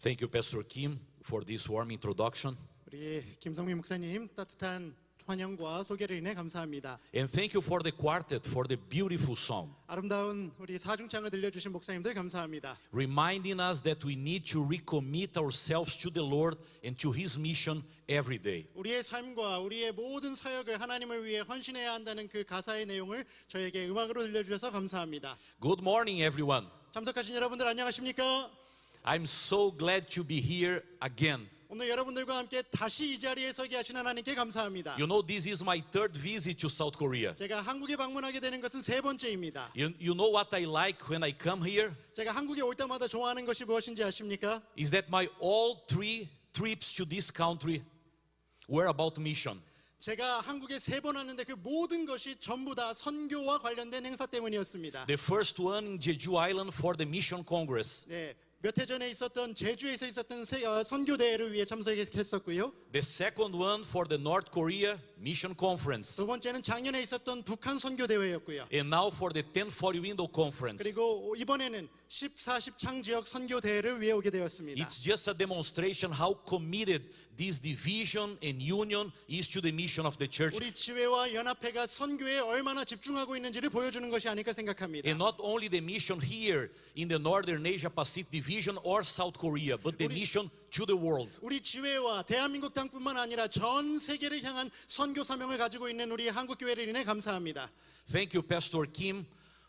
Thank you, Pastor Kim, for this warm introduction. 우리 김성민 목사님 따뜻한 환영과 소개를 인해 감사합니다. And thank you for the quartet for the beautiful song, 아름다운 우리 사중창을 들려주신 목사님들 감사합니다. reminding us that we need to recommit ourselves to the Lord and to His mission every day. 우리의 삶과 우리의 모든 사역을 하나님을 위해 헌신해야 한다는 그 가사의 내용을 저에게 음악으로 들려주셔서 감사합니다. Good morning, everyone. 참석하신 여러분들 안녕하십니까? I'm so glad to be here again. 오늘 여러분들과 함께 다시 이 자리에 서게 하신 하나님께 감사합니다. You know, this is my third visit to South Korea. 제가 한국에 방문하게 되는 것은 세 번째입니다. You know what I like when I come here? 제가 한국에 올 때마다 좋아하는 것이 무엇인지 아십니까? Is that my all three trips to this country were about mission. 제가 한국에 세 번 왔는데 그 모든 것이 전부 다 선교와 관련된 행사 때문이었습니다. The first one in Jeju Island for the Mission Congress. 네, 몇 해 전에 있었던 제주에서 있었던 선교 대회를 위해 참석했었고요. The second one for the North Korea Mission Conference. 두 번째는 작년에 있었던 북한 선교 대회였고요. And now for the 1040 Window Conference. 그리고 이번에는 1040 창 지역 선교 대회를 위해 오게 되었습니다. It's just a demonstration how committed this division and union is to the mission of the church. 우리 지회와 연합회가 선교에 얼마나 집중하고 있는지를 보여주는 것이 아닐까 생각합니다. And not only the mission here in the Northern Asia Pacific Division or South Korea, but the mission to the world. 우리 지회와 대한민국 땅뿐만 아니라 전 세계를 향한 선교 사명을 가지고 있는 우리 한국 교회를 인해 감사합니다. Thank you, Pastor Kim,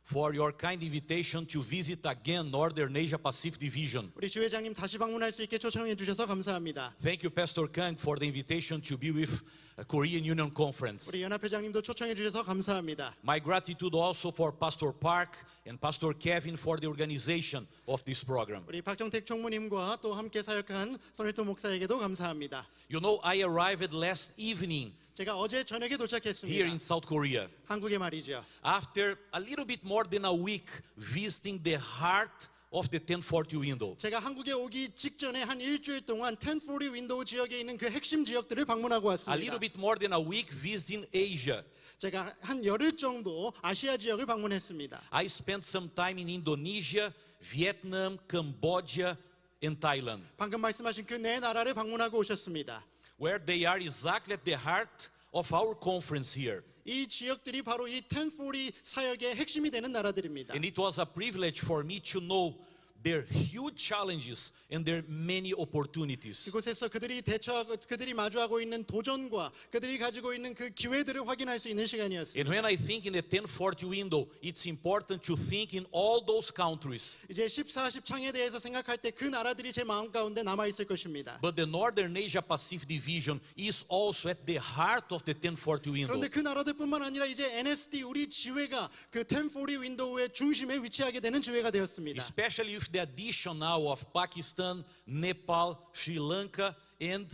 for your kind invitation to visit again Northern Asia Pacific Division. 우리 주회장님 다시 방문할 수 있게 초청해 주셔서 감사합니다. Thank you, Pastor Kang, for the invitation to be with Korean Union Conference. 우리 연합회장님도 초청해 주셔서 감사합니다. My gratitude also for Pastor Park and Pastor Kevin for the organization of this program. 우리 박정택 총무님과 또 함께 사역한 손일토 목사에게도 감사합니다. You know, I arrived last evening 제가 어제 저녁에 here 도착했습니다. in South Korea. 한국에 말이죠. After a little bit more than a week visiting the heart of the 1040 window. 제가 한국에 오기 직전에 한 일주일 동안 1040 윈도우 지역에 있는 그 핵심 지역들을 방문하고 A 왔습니다. little bit more than a week visiting Asia. 제가 한 열흘 정도 아시아 지역을 방문했습니다. I spent some time in Indonesia, Vietnam, Cambodia, and Thailand, 방금 말씀하신 그 네 나라를 방문하고 오셨습니다. where they are exactly at the heart of our conference here. 이 지역들이 바로 이 1040 사역의 핵심이 되는 나라들입니다. And it was a privilege for me to know their huge challenges and their many opportunities. 이곳에서 그들이 마주하고 있는 도전과 그들이 가지고 있는 그 기회들을 확인할 수 있는 시간이었습니다. And when I think in the 1040 window, it's important to think in all those countries. 이제 1040 창에 대해서 생각할 때 그 나라들이 제 마음 가운데 남아 있을 것입니다. But the Northern Asia Pacific Division is also at the heart of the 1040 window. 그런데 그 나라들뿐만 아니라 이제 NSD 우리 지회가 그 1040 윈도우의 중심에 위치하게 되는 지회가 되었습니다. Especially with the addition now of Pakistan, Nepal, Sri Lanka, and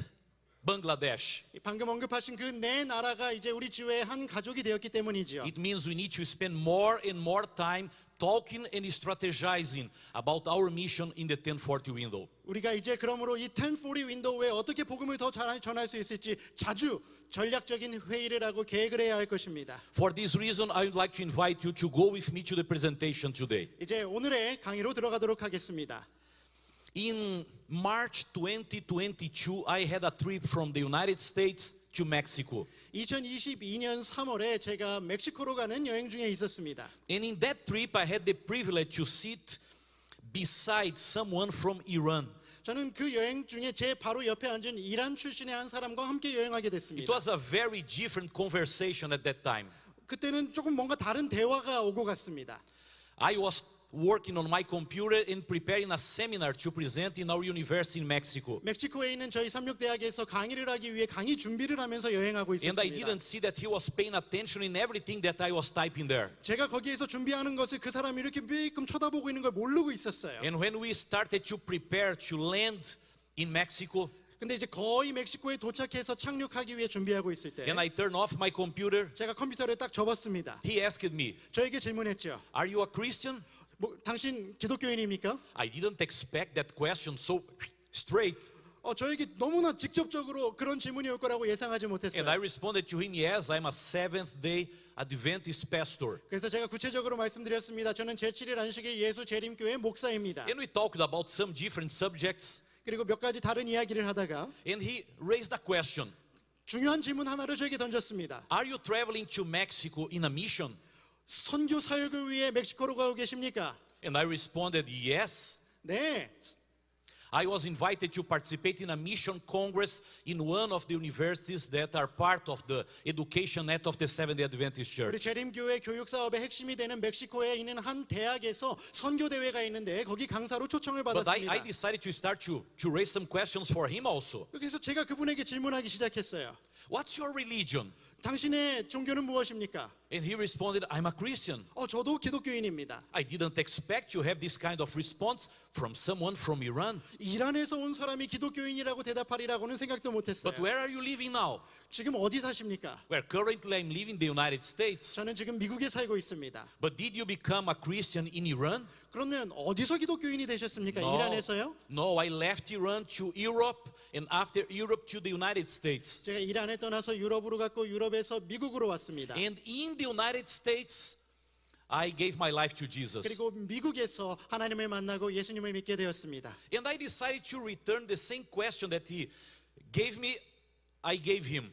Bangladesh. 방금 언급하신 그 네 나라가 이제 우리 지회의 한 가족이 되었기 때문이지요. It means we need to spend more and more time talking and strategizing about our mission in the 1040 window. 우리가 이제 그러므로 이 1040 윈도우에 어떻게 복음을 더 잘 전할 수 있을지 자주 전략적인 회의를 하고 계획을 해야 할 것입니다. For this reason, I would like to invite you to go with me to the presentation today. 이제 오늘의 강의로 들어가도록 하겠습니다. In March 2022, I had a trip from the United States to Mexico. 2022년 3월에 제가 멕시코로 가는 여행 중에 있었습니다. And in that trip, I had the privilege to sit beside someone from Iran. 저는 그 여행 중에 제 바로 옆에 앉은 이란 출신의 한 사람과 함께 여행하게 It 됐습니다. was a very different conversation at that time. 그때는 조금 뭔가 다른 대화가 오고 갔습니다. I was working on my computer and preparing a seminar to present in our university in Mexico. 멕시코에 있는 저희 삼육대학에서 강의를 하기 위해 강의 준비를 하면서 여행하고 And I 있었습니다. didn't see that he was paying attention in everything that I was typing there. 제가 거기에서 준비하는 것을 그 사람이 이렇게 매끔 쳐다보고 있는 걸 모르고 있었어요. And when we started to prepare to land in Mexico, 근데 이제 거의 멕시코에 도착해서 착륙하기 위해 준비하고 있을 때 and I turned off my computer, 제가 컴퓨터를 딱 접었습니다. he asked me, 저에게 질문했죠. "Are you a Christian?" 당신 기독교인입니까? I didn't expect that question so straight. 저에게 너무나 직접적으로 그런 질문이 올 거라고 예상하지 And I 못했어요. responded to him, "Yes, I'm a Seventh-day Adventist pastor." 그래서 제가 구체적으로 말씀드렸습니다. 저는 제7일 안식일 예수 재림교회 목사입니다. And we talked about some different subjects. 그리고 몇 가지 다른 이야기를 하다가 and he raised a question. 중요한 질문 하나를 저에게 던졌습니다. Are you traveling to Mexico in a mission? 선교 사역을 위해 멕시코로 가고 계십니까? And I responded, yes. 네. I was invited to participate in a mission congress in one of the universities that are part of the education net of the Seventh-day Adventist 우리 Church. 재림교회 교육 사업의 핵심이 되는 멕시코에 있는 한 대학에서 선교 대회가 있는데 거기 강사로 초청을 But I 받았습니다. decided to start to raise some questions for him also. 그래서 제가 그분에게 질문하기 시작했어요. What's your religion? 당신의 종교는 무엇입니까? And he responded, I'm a Christian. 저도 기독교인입니다. I didn't expect to have this kind of response from someone from Iran. 이란에서 온 사람이 기독교인이라고 대답하리라고는 생각도 못했어요. But where are you living now? 지금 어디 사십니까? Well, currently I'm living in the United States. 저는 지금 미국에 살고 있습니다. But did you become a Christian in Iran? 그러면 어디서 기독교인이 되셨습니까? 이란에서요? No, I left Iran to Europe and after Europe to the United States. 제가 이란을 떠나서 유럽으로 갔고 유럽에서 미국으로 왔습니다. And in the United States, I gave my life to Jesus. 그리고 미국에서 하나님을 만나고 예수님을 믿게 되었습니다. And I decided to return the same question that he gave me, I gave him.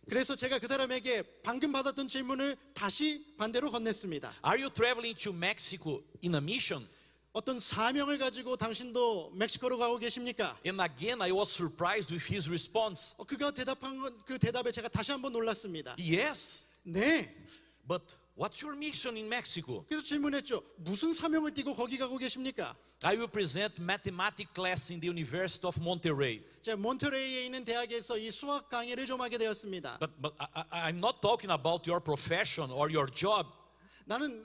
그래서 제가 그 사람에게 방금 받았던 질문을 다시 반대로 건넸습니다. Are you traveling to Mexico in a mission? 어떤 사명을 가지고 당신도 멕시코로 가고 계십니까? And again, I was surprised with his response. 그가 대답한 그 대답에 제가 다시 한번 놀랐습니다. Yes, 네. but what's your mission in Mexico? 그래서 질문했죠. 무슨 사명을 띠고 거기 가고 계십니까? I will present mathematics class in the University of Monterrey. 제가 몬테레이에 있는 대학에서 이 수학 강의를 좀 하게 되었습니다. But I'm not talking about your profession or your job. 나는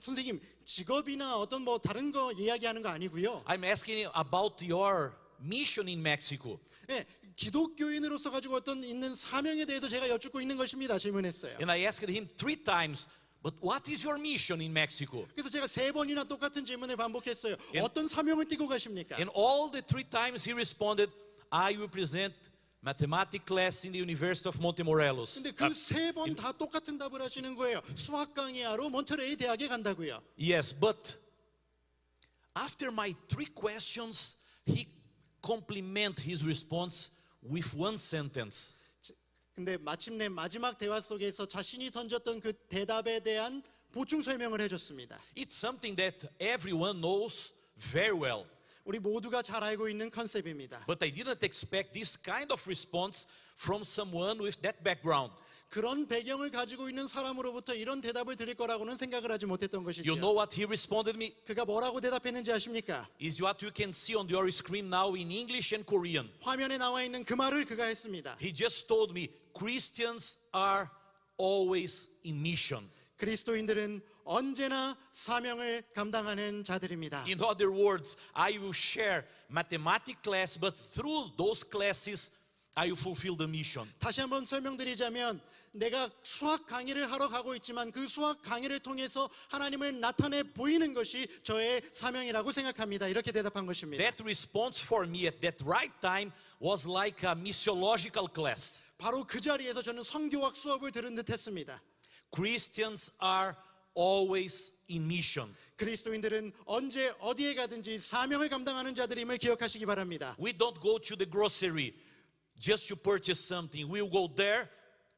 선생님 직업이나 어떤 뭐 다른 거 이야기하는 거 아니고요. I'm asking you about your mission in Mexico. 네, 기독교인으로서 가지고 어떤 있는 사명에 대해서 제가 여쭙고 있는 것입니다. 질문했어요. And I asked him 3 times, but what is your mission in Mexico? 그래서 제가 3번이나 똑같은 질문을 반복했어요. 어떤 사명을 띠고 가십니까? And all the 3 times he responded, I will present mathematics class in the University of Montemorelos. 근데 그 3번 다 똑같은 답을 하시는 거예요. 수학 강의하러 몬테레이 대학에 간다고요. Yes, but after my 3 questions, he complemented his response with 1 sentence. 근데 마침내 마지막 대화 속에서 자신이 던졌던 그 대답에 대한 보충 설명을 해줬습니다. It's something that everyone knows very well. 우리 모두가 잘 알고 있는 컨셉입니다. But I didn't expect this kind of response from someone with that background. 그런 배경을 가지고 있는 사람으로부터 이런 대답을 드릴 거라고는 생각을 하지 못했던 것이죠. You know what he responded me? 그가 뭐라고 대답했는지 아십니까? Is what you can see on your screen now in English and Korean. 화면에 나와 있는 그 말을 그가 했습니다. He just told me Christians are always in mission. 그리스도인들은 언제나 사명을 감당하는 자들입니다. In other words, I will share mathematics class, but through those classes, I will fulfill the mission. 다시 한번 설명드리자면 내가 수학 강의를 하러 가고 있지만 그 수학 강의를 통해서 하나님을 나타내 보이는 것이 저의 사명이라고 생각합니다. 이렇게 대답한 것입니다. That response for me at that right time was like a missiological class. 바로 그 자리에서 저는 선교학 수업을 들은 듯 했습니다. Christians are always in mission. 그리스도인들은 언제 어디에 가든지 사명을 감당하는 자들임을 기억하시기 바랍니다. We don't go to the grocery just to purchase something. We'll go there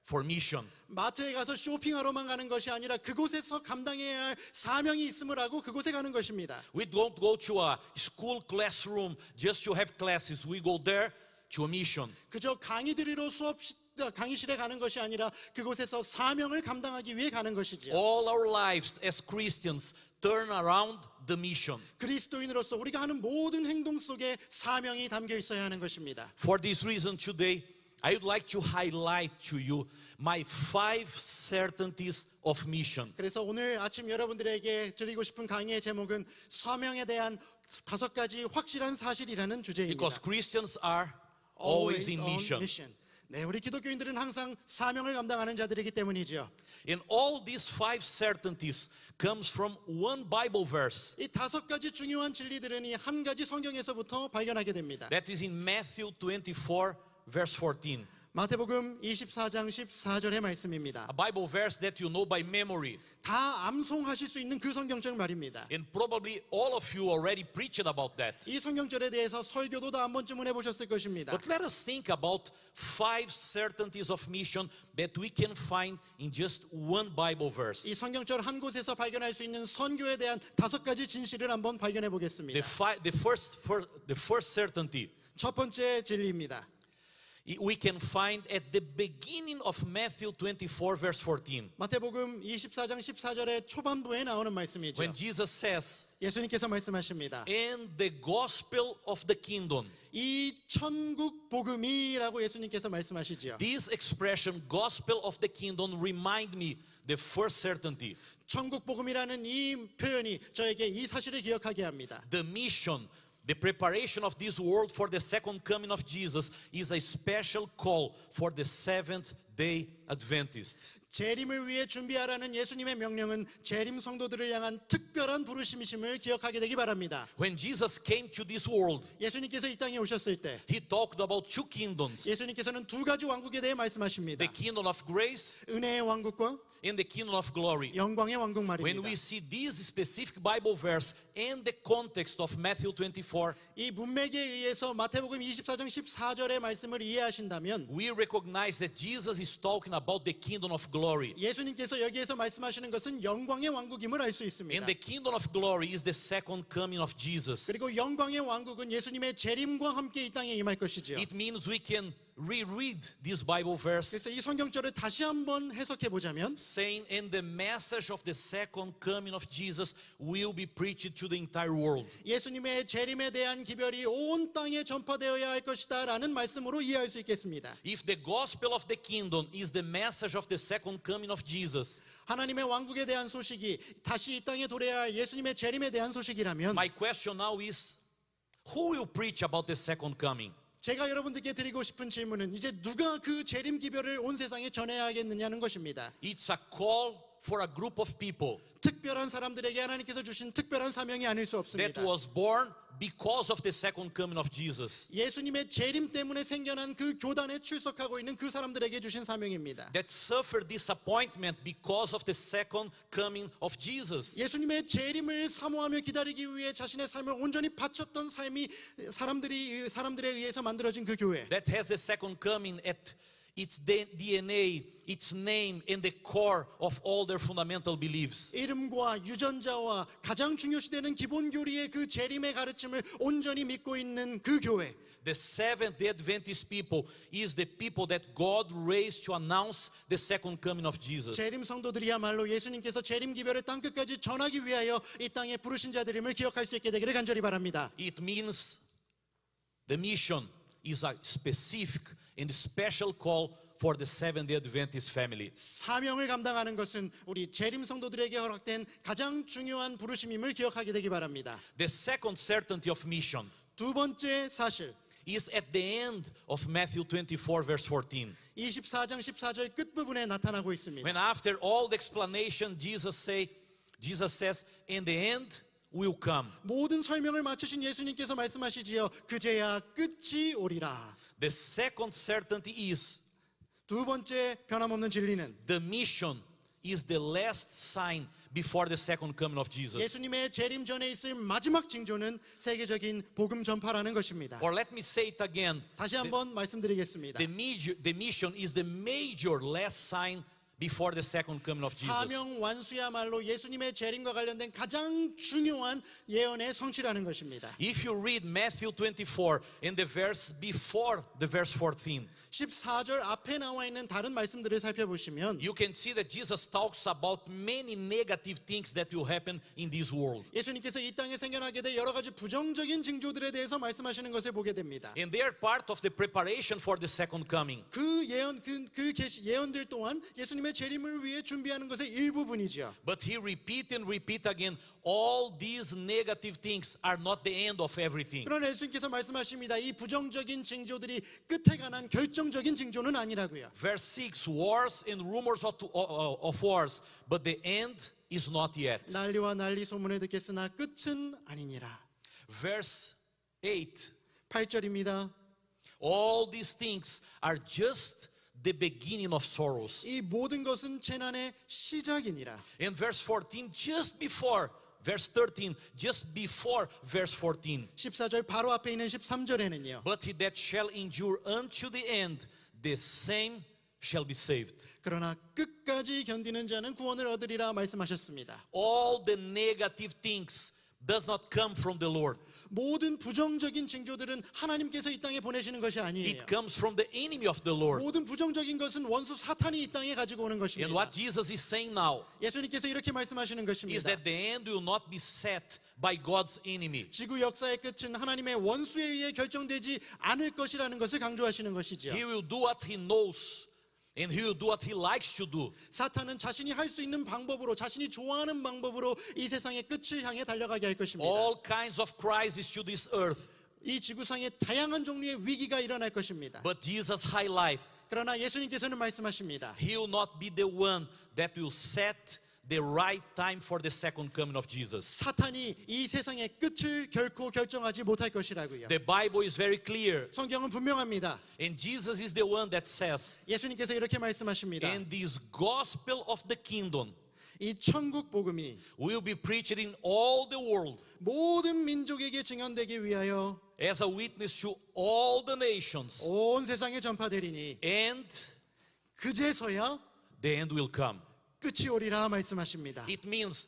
for mission. 마트에 가서 쇼핑하러만 가는 것이 아니라 그곳에서 감당해야 할 사명이 있음을 알고 그곳에 가는 것입니다. We don't go to a school classroom just to have classes. We go there to a mission. 그저 강의 들으러 강의실에 가는 것이 아니라 그곳에서 사명을 감당하기 위해 가는 것이지요. All our lives as Christians turn around the mission. 그리스도인으로서 우리가 하는 모든 행동 속에 사명이 담겨 있어야 하는 것입니다. For this reason today, I would like to highlight to you my 5 certainties of mission. 그래서 오늘 아침 여러분들에게 드리고 싶은 강의의 제목은 사명에 대한 5가지 확실한 사실이라는 주제입니다. Because Christians are always in mission. 네, 우리 기독교인들은 항상 사명을 감당하는 자들이기 때문이죠. And all these 5 certainties comes from one Bible verse. 이 5가지 중요한 진리들은 이 한 가지 성경에서부터 발견하게 됩니다. That is in Matthew 24, verse 14. 마태복음 24장 14절의 말씀입니다. A Bible verse that you know by memory. 다 암송하실 수 있는 그 성경절 말입니다. And probably all of you already preached about that. 이 성경절에 대해서 설교도 다 한 번쯤은 해보셨을 것입니다. But let us think about 5 certainties of mission that we can find in just one Bible verse. 이 성경절 한 곳에서 발견할 수 있는 선교에 대한 5가지 진실을 한번 발견해 보겠습니다. The first certainty 첫 번째 진리입니다. we can find at the beginning of Matthew 24 verse 14. 마태복음 24장 14절의 초반부에 나오는 말씀이죠. When Jesus says, 예수님께서 말씀하십니다. "And the gospel of the kingdom." 이 천국 복음이라고 예수님께서 말씀하시지요. This expression, gospel of the kingdom, remind me the first certainty. 천국 복음이라는 이 표현이 저에게 이 사실을 기억하게 합니다. The mission, the preparation of this world for the second coming of Jesus is a special call for the Seventh-day Adventists. 재림을 위해 준비하라는 예수님의 명령은 재림 성도들을 향한 특별한 부르심이심을 기억하게 되기 바랍니다. When Jesus came to this world, 예수님께서 이 땅에 오셨을 때 he talked about two kingdoms, 예수님께서는 두 가지 왕국에 대해 말씀하십니다. the kingdom of grace 은혜의 왕국과 and the kingdom of glory. 영광의 왕국 When 말입니다. we see this specific Bible verse and the context of Matthew 24, 이 문맥에 의해서 마태복음 24장 14절의 말씀을 이해하신다면 we recognize that Jesus is talking about the kingdom of glory. 예수님께서 여기에서 말씀하시는 것은 영광의 왕국임을 알 수 있습니다. And the kingdom of glory is the second coming of Jesus. 그리고 영광의 왕국은 예수님의 재림과 함께 이 땅에 임할 것이지요. It means we can reread this Bible verse 그래서 이 성경절을 다시 한번 해석해 보자면 saying, and the message of the second coming of Jesus will be preached to the entire world. 예수님의 재림에 대한 기별이 온 땅에 전파되어야 할 것이다 라는 말씀으로 이해할 수 있겠습니다. If the gospel of the kingdom is the message of the second coming of Jesus, 하나님의 왕국에 대한 소식이 다시 이 땅에 도래해야 할 예수님의 재림에 대한 소식이라면 my question now is, who will preach about the second coming? 제가 여러분들께 드리고 싶은 질문은 이제 누가 그 재림 기별을 온 세상에 전해야겠느냐는 것입니다. It's a call for a group of people 특별한 사람들에게 하나님께서 주신 특별한 사명이 아닐 수 없습니다. that was born because of the second coming of Jesus. 예수님의 재림 때문에 생겨난 그 교단에 출석하고 있는 그 사람들에게 주신 사명입니다. That suffered disappointment because of the second coming of Jesus. 예수님의 재림을 사모하며 기다리기 위해 자신의 삶을 온전히 바쳤던 삶이 사람들에 의해서 만들어진 그 교회. That has the second coming at its DNA, its name, and the core of all their fundamental beliefs. 이름과 유전자와 가장 중요시되는 기본 교리의 그 재림의 가르침을 온전히 믿고 있는 그 교회. The Seventh-day Adventist people is the people that God raised to announce the second coming of Jesus. 재림 성도들이야말로 예수님께서 재림 기별을 땅 끝까지 전하기 위하여 이 땅에 부르신 자들임을 기억할 수 있게 되기를 간절히 바랍니다. It means the mission is a specific and special call for the Seventh-day Adventist family. 사명을 감당하는 것은 우리 재림 성도들에게 허락된 가장 중요한 부르심임을 기억하게 되기 바랍니다. The second certainty of mission 두 번째 사실, is at the end of Matthew 24 verse 14. 24장 14절 끝부분에 나타나고 있습니다. When after all the explanation Jesus says, in the end will come. 모든 설명을 마치신 예수님께서 말씀하시지요. 그제야 끝이 오리라. The second certainty is 두 번째 변함없는 진리는 the mission is the last sign before the second coming of Jesus. 예수님의 재림 전에 있을 마지막 징조는 세계적인 복음 전파라는 것입니다. Or let me say it again. 다시 한번 말씀드리겠습니다. The mission is the major last sign before the second coming of Jesus. 사명 완수야말로 예수님의 재림과 관련된 가장 중요한 예언의 성취라는 것입니다. If you read Matthew 24 in the verse before the verse 14, 14절 앞에 나와 있는 다른 말씀들을 살펴보시면 you can see that Jesus talks about many negative things that will happen in this world. 예수님께서 이 땅에 생겨나게 될 여러 가지 부정적인 징조들에 대해서 말씀하시는 것을 보게 됩니다. And they are part of the preparation for the second coming. 그 예언들 또한 예수님의 재림을 위해 준비하는 것의 일부분이죠. But he repeat again, all these negative things are not the end of everything. 그러나 예수님께서 말씀하십니다. 이 부정적인 징조들이 끝에 관한 결정적인 징조는 아니라고요. Verse 6, wars and rumors of wars, but the end is not yet. 난리와 난리 소문을 듣겠으나 끝은 아니니라. Verse 8, 8절입니다. All these things are just the beginning of sorrows. 이 모든 것은 재난의 시작이니라. In verse 14, just before verse 13, just before verse 14. 14절 바로 앞에 있는 13절에는요. But he that shall endure unto the end, the same shall be saved. 그러나 끝까지 견디는 자는 구원을 얻으리라 말씀하셨습니다. All the negative things does not come from the Lord. 모든 부정적인 징조들은 하나님께서 이 땅에 보내시는 것이 아니에요. It comes from the enemy of the Lord. 모든 부정적인 것은 원수 사탄이 이 땅에 가지고 오는 And 것입니다. what Jesus is saying now 예수님께서 이렇게 말씀하시는 is 것입니다. that the end will not be set by God's enemy. 지구 역사의 끝은 하나님의 원수에 의해 결정되지 않을 것이라는 것을 강조하시는 것이죠. He will do what he knows and he will do what he likes to do. 사탄은 자신이 할 수 있는 방법으로 자신이 좋아하는 방법으로 이 세상의 끝을 향해 달려가게 할 것입니다. All kinds of crises to this earth. 이 지구상에 다양한 종류의 위기가 일어날 것입니다. But Jesus' high life, 그러나 예수님께서는 말씀하십니다. he will not be the one that will set the right time for the second coming of Jesus. 사탄이 이 세상의 끝을 결코 결정하지 못할 것이라고요. The Bible is very clear, 성경은 분명합니다. and Jesus is the one that says, 예수님께서 이렇게 말씀하십니다. and this gospel of the kingdom 이 천국 복음이 will be preached in all the world 모든 민족에게 증언되기 위하여 as a witness to all the nations, 온 세상에 전파되리니 and 그제서야 the end will come. 끝이 오리라 말씀하십니다. It means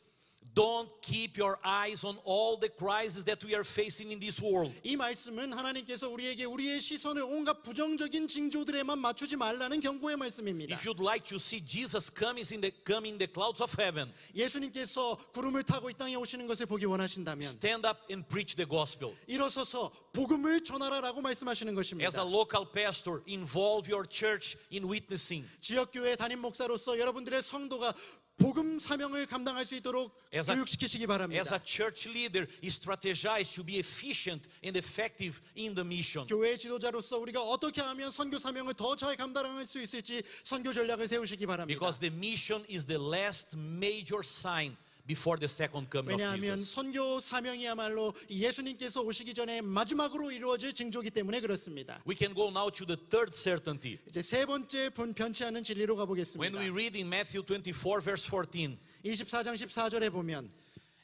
don't keep your eyes on all the crises that we are facing in this world. 이 말씀은 하나님께서 우리에게 우리의 시선을 온갖 부정적인 징조들에만 맞추지 말라는 경고의 말씀입니다. If you'd like to see Jesus come in the clouds of heaven, 예수님께서 구름을 타고 이 땅에 오시는 것을 보기 원하신다면 stand up and preach the gospel. 일어서서 복음을 전하라라고 말씀하시는 As a 것입니다. local pastor, involve your church in witnessing. 지역교회 담임 목사로서 여러분들의 성도가 복음 사명을 감당할 수 있도록 As a- 교육시키시기 As 바랍니다. a church leader, strategize to be efficient and effective in the mission. 교회 지도자로서 우리가 어떻게 하면 선교 사명을 더 잘 감당할 수 있을지 선교 전략을 세우시기 바랍니다. Because the mission is the last major sign before the second coming of 왜냐하면 Jesus. 선교 사명이야말로 예수님께서 오시기 전에 마지막으로 이루어질 징조이기 때문에 그렇습니다. We can go now to the third certainty. 이제 세 번째 변치 않은 진리로 When 가보겠습니다. we read in Matthew 24, verse 14, 24장 14절에 보면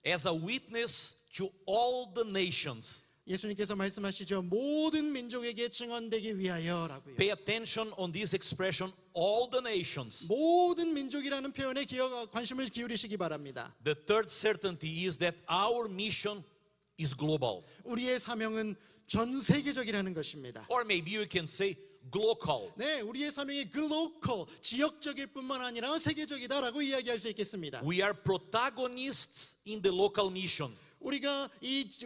as a witness to all the nations. 예수님께서 말씀하시죠. 모든 민족에게 증언되기 위하여라고요. Pay attention on this expression, all the nations. 모든 민족이라는 표현에 관심을 기울이시기 바랍니다. The third certainty is that our mission is global. 우리의 사명은 전 세계적이라는 것입니다. Or maybe you can say global. 네, 우리의 사명이 글로컬, 지역적일 뿐만 아니라 세계적이다라고 이야기할 수 있겠습니다. We are protagonists in the local mission, 우리가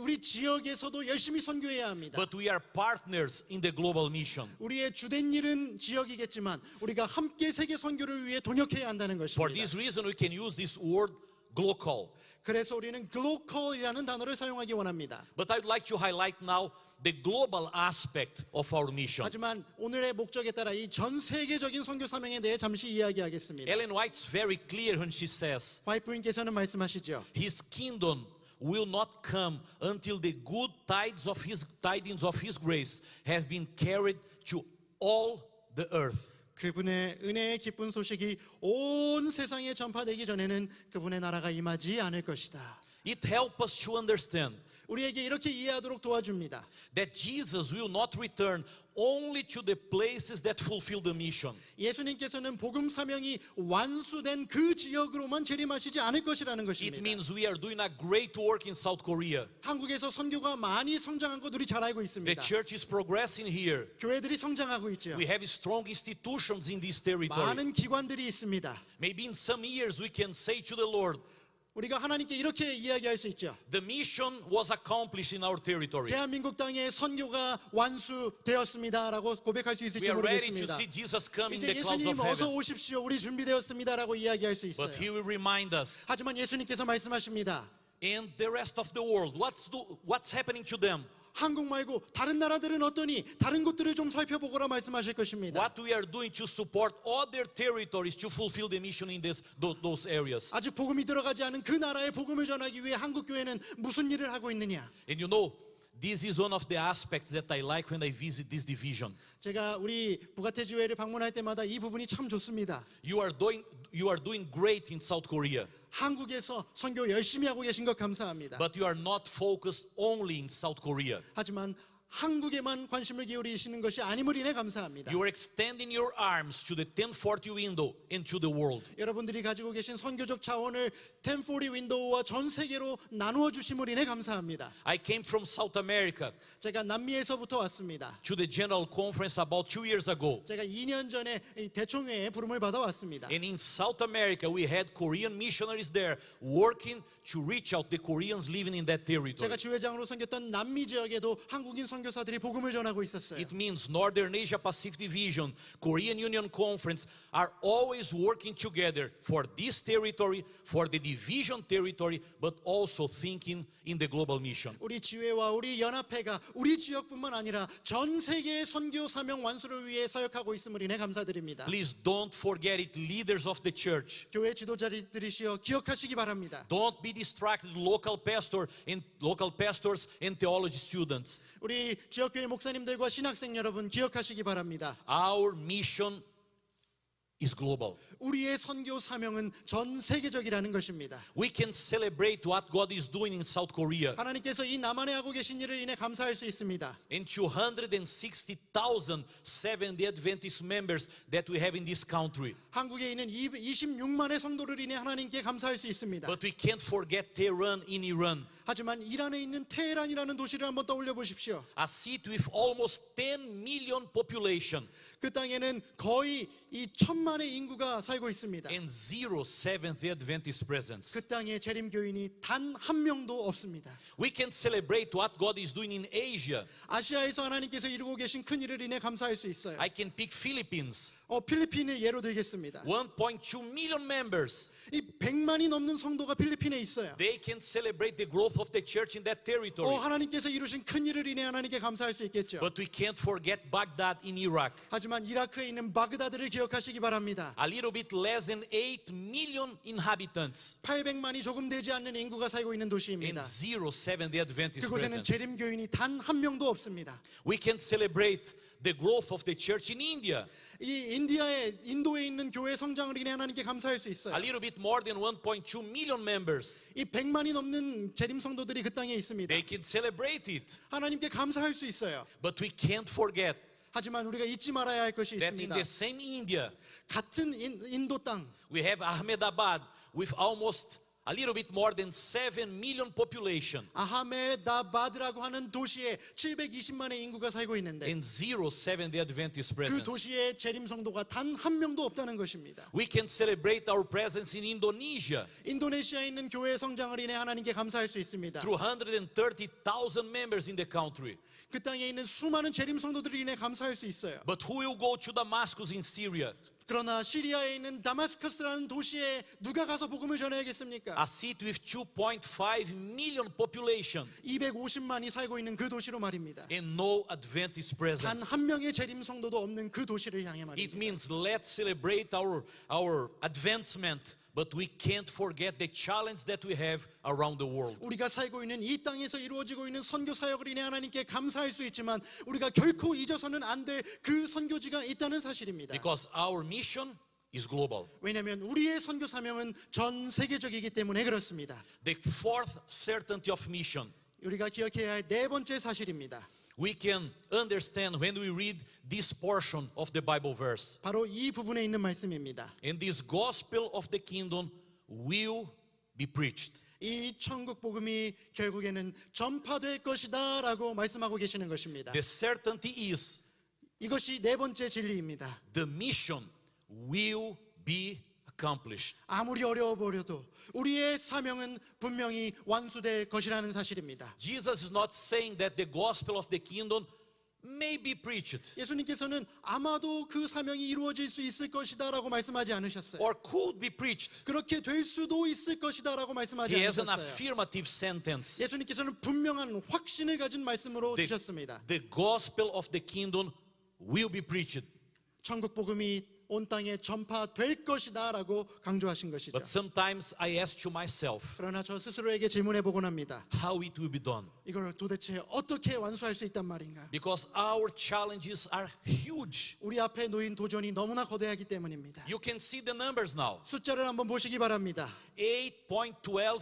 우리 지역에서도 열심히 선교해야 합니다. but we are partners in the global mission. 우리의 주된 일은 지역이겠지만 우리가 함께 세계 선교를 위해 동역해야 한다는 For 것입니다. this reason, we can use this word global. 그래서 우리는 글로컬이라는 단어를 사용하기 원합니다. But I'd like to highlight now the global aspect of our mission. 하지만 오늘의 목적에 따라 이 전 세계적인 선교 사명에 대해 잠시 이야기하겠습니다. Ellen White's very clear when she says, 화이트 부인께서는 말씀하시죠. His kingdom will not come until the good tidings of his grace have been carried to all the earth. 그분의 은혜의 기쁜 소식이 온 세상에 전파되기 전에는 그분의 나라가 임하지 않을 것이다. It helps us to understand 우리에게 이렇게 이해하도록 도와줍니다. that Jesus will not return only to the places that fulfill the mission. 예수님께서는 복음 사명이 완수된 그 지역으로만 재림하시지 않을 것이라는 It 것입니다. means we are doing a great work in South Korea. 한국에서 선교가 많이 성장한 것 우리 잘 알고 The 있습니다. church is progressing here. 교회들이 성장하고 있죠. We have strong institutions in this territory. 많은 기관들이 있습니다. Maybe in some years we can say to the Lord, 우리가 하나님께 이렇게 이야기할 수 있죠. the mission was accomplished in our territory. 대한민국 땅에 선교가 완수되었습니다라고 고백할 수 We 있을지 are ready to 모르겠습니다. see Jesus come in 이제 the clouds 예수님 of 어서 heaven. 오십시오. 우리 준비되었습니다라고 이야기할 수 있어요. But he will remind us. 하지만 예수님께서 말씀하십니다. And the rest of the world, what's happening to them? 한국 말고 다른 나라들은 어떠니? 다른 곳들을 좀 살펴보거라 말씀하실 것입니다. What we are doing to support other territories to fulfill the mission in those areas. 아직 복음이 들어가지 않은 그 나라에 복음을 전하기 위해 한국 교회는 무슨 일을 하고 있느냐? And you know, this is one of the aspects that I like when I visit this division. 제가 우리 부가테지회를 방문할 때마다 이 부분이 참 좋습니다. You are doing great in South Korea, 한국에서 선교 열심히 하고 계신 것 감사합니다. but you are not focused only in South Korea. 하지만 한국에만 관심을 기울이시는 것이 아님을 인해 감사합니다. You are extending your arms to the 1040 window into the world. 여러분들이 가지고 계신 선교적 자원을 1040 윈도우와 전 세계로 나누어 주심을 인해 감사합니다. I came from South America 제가 남미에서부터 왔습니다. to the General Conference about 2 years ago. 제가 2년 전에 이 대총회에 부름을 받아왔습니다. And in South America, we had Korean missionaries there working to reach out the Koreans living in that territory. 제가 지회장으로 섬겼던 남미 지역에도 한국인 선교사들이 복음을 전하고 있었어요. It means Northern Asia Pacific Division, Korean Union Conference are always working together for this territory, for the division territory, but also thinking in the global mission. 우리 지회와 우리 연합회가 우리 지역뿐만 아니라 전 세계의 선교 사명 완수를 위해 사역하고 있음을 인해 감사드립니다. Please don't forget it, leaders of the church. 교회 지도자들이시여 기억하시기 바랍니다. Don't be distracted, local pastors and theology students. 우리 지역교회 목사님들과 신학생 여러분 기억하시기 바랍니다. Our mission is global. 우리의 선교 사명은 전 세계적이라는 것입니다. We can celebrate what God is doing in South Korea. 하나님께서 이 남한에 하고 계신 일을 인해 감사할 수 있습니다. And 260,000 Seventh-day Adventist members that we have in this country. 한국에 있는 26만의 성도를 인해 하나님께 감사할 수 있습니다. But we can't forget Tehran in Iran, 하지만 이란에 있는 테헤란이라는 도시를 한번 떠올려 보십시오. a city with almost 10 million population 그 땅에는 거의 이 1,000만의 인구가 살고 있습니다. and 0 Seventh-day Adventist presence. 그 땅에 재림 교인이 단 한 명도 없습니다. We can celebrate what God is doing in Asia. 아시아에서 하나님께서 이루고 계신 큰 일을 인해 감사할 수 있어요. I can pick Philippines, 필리핀을 예로 들겠습니다. 1.2 million members. 이 100만이 넘는 성도가 필리핀에 있어요. They can celebrate the growth of the church in that territory. 하나님께서 이루신 큰 일을 인해 하나님께 감사할 수 있겠죠. But we can't forget Baghdad in Iraq. 하지만 이라크에 있는 바그다드를 기억하시기 바랍니다. A little bit less than 8 million inhabitants 800만이 조금 되지 않는 인구가 살고 있는 and 도시입니다. 0 Seventh-day Adventist 그곳에는 presence. 재림 교인이 단 한 명도 없습니다. We can celebrate the growth of the church in India. 이 인도에 있는 교회 성장을 인해 하나님께 감사할 수 있어요. A little bit more than 1.2 million members. 이 100만이 넘는 재림 성도들이 그 땅에 있습니다. They can celebrate it. 하나님께 감사할 수 있어요. But we can't forget 하지만 우리가 잊지 말아야 할 것이 that in 있습니다. the same India, 같은 인도 땅, we have Ahmedabad with almost a little bit more than 7 million population 아하메다바드라고 하는 도시에 720만의 인구가 살고 있는데 and 0 Seventh-day Adventist 그 presence. 도시에 재림 성도가 단 한 명도 없다는 것입니다. We can celebrate our presence in Indonesia, 인도네시아에 있는 교회 성장을 인해 하나님께 감사할 수 있습니다. 230,000 members in the country. 그 땅에 있는 수많은 재림 성도들을 인해 감사할 수 있어요. But who will go to Damascus in Syria? 그러나 시리아에 있는 다마스커스라는 도시에 누가 가서 복음을 전해야겠습니까? A city with 2.5 million population 250만이 살고 있는 그 도시로 말입니다. and no Adventist 단 presence. 한 명의 재림 성도도 없는 그 도시를 향해 It 말입니다. means let's celebrate our advancement, but we can't forget the challenge that we have around the world. 우리가 살고 있는 이 땅에서 이루어지고 있는 선교 사역을 인해 하나님께 감사할 수 있지만 우리가 결코 잊어서는 안 될 그 선교지가 있다는 사실입니다. Because our mission is global. 왜냐하면 우리의 선교 사명은 전 세계적이기 때문에 그렇습니다. The fourth certainty of mission 우리가 기억해야 할 네 번째 사실입니다. we can understand when we read this portion of the Bible verse. 바로 이 부분에 있는 말씀입니다. And this gospel of the kingdom will be preached. 이 천국 복음이 결국에는 전파될 것이다 라고 말씀하고 계시는 것입니다. The certainty is 이것이 네 번째 진리입니다. the mission will be accomplished. 아무리 어려워 보여도 우리의 사명은 분명히 완수될 것이라는 사실입니다. Jesus is not saying that the gospel of the kingdom may be preached 예수님께서는 아마도 그 사명이 이루어질 수 있을 것이다 라고 말씀하지 않으셨어요. or could be preached. 그렇게 될 수도 있을 것이다 라고 말씀하지 He has an 않으셨어요. affirmative sentence. 예수님께서는 분명한 확신을 가진 말씀으로 주셨습니다. The gospel of the kingdom will be preached. 천국 복음이 온 땅에 전파될 것이다라고 강조하신 것이죠. But sometimes I ask to myself, 그러나 저 스스로에게 질문해 보곤 합니다. how it will be done? 이걸 도대체 어떻게 완수할 수 있단 말인가? Because our challenges are huge. 우리 앞에 놓인 도전이 너무나 거대하기 때문입니다. You can see the numbers now. 숫자를 한번 보시기 바랍니다. 8.12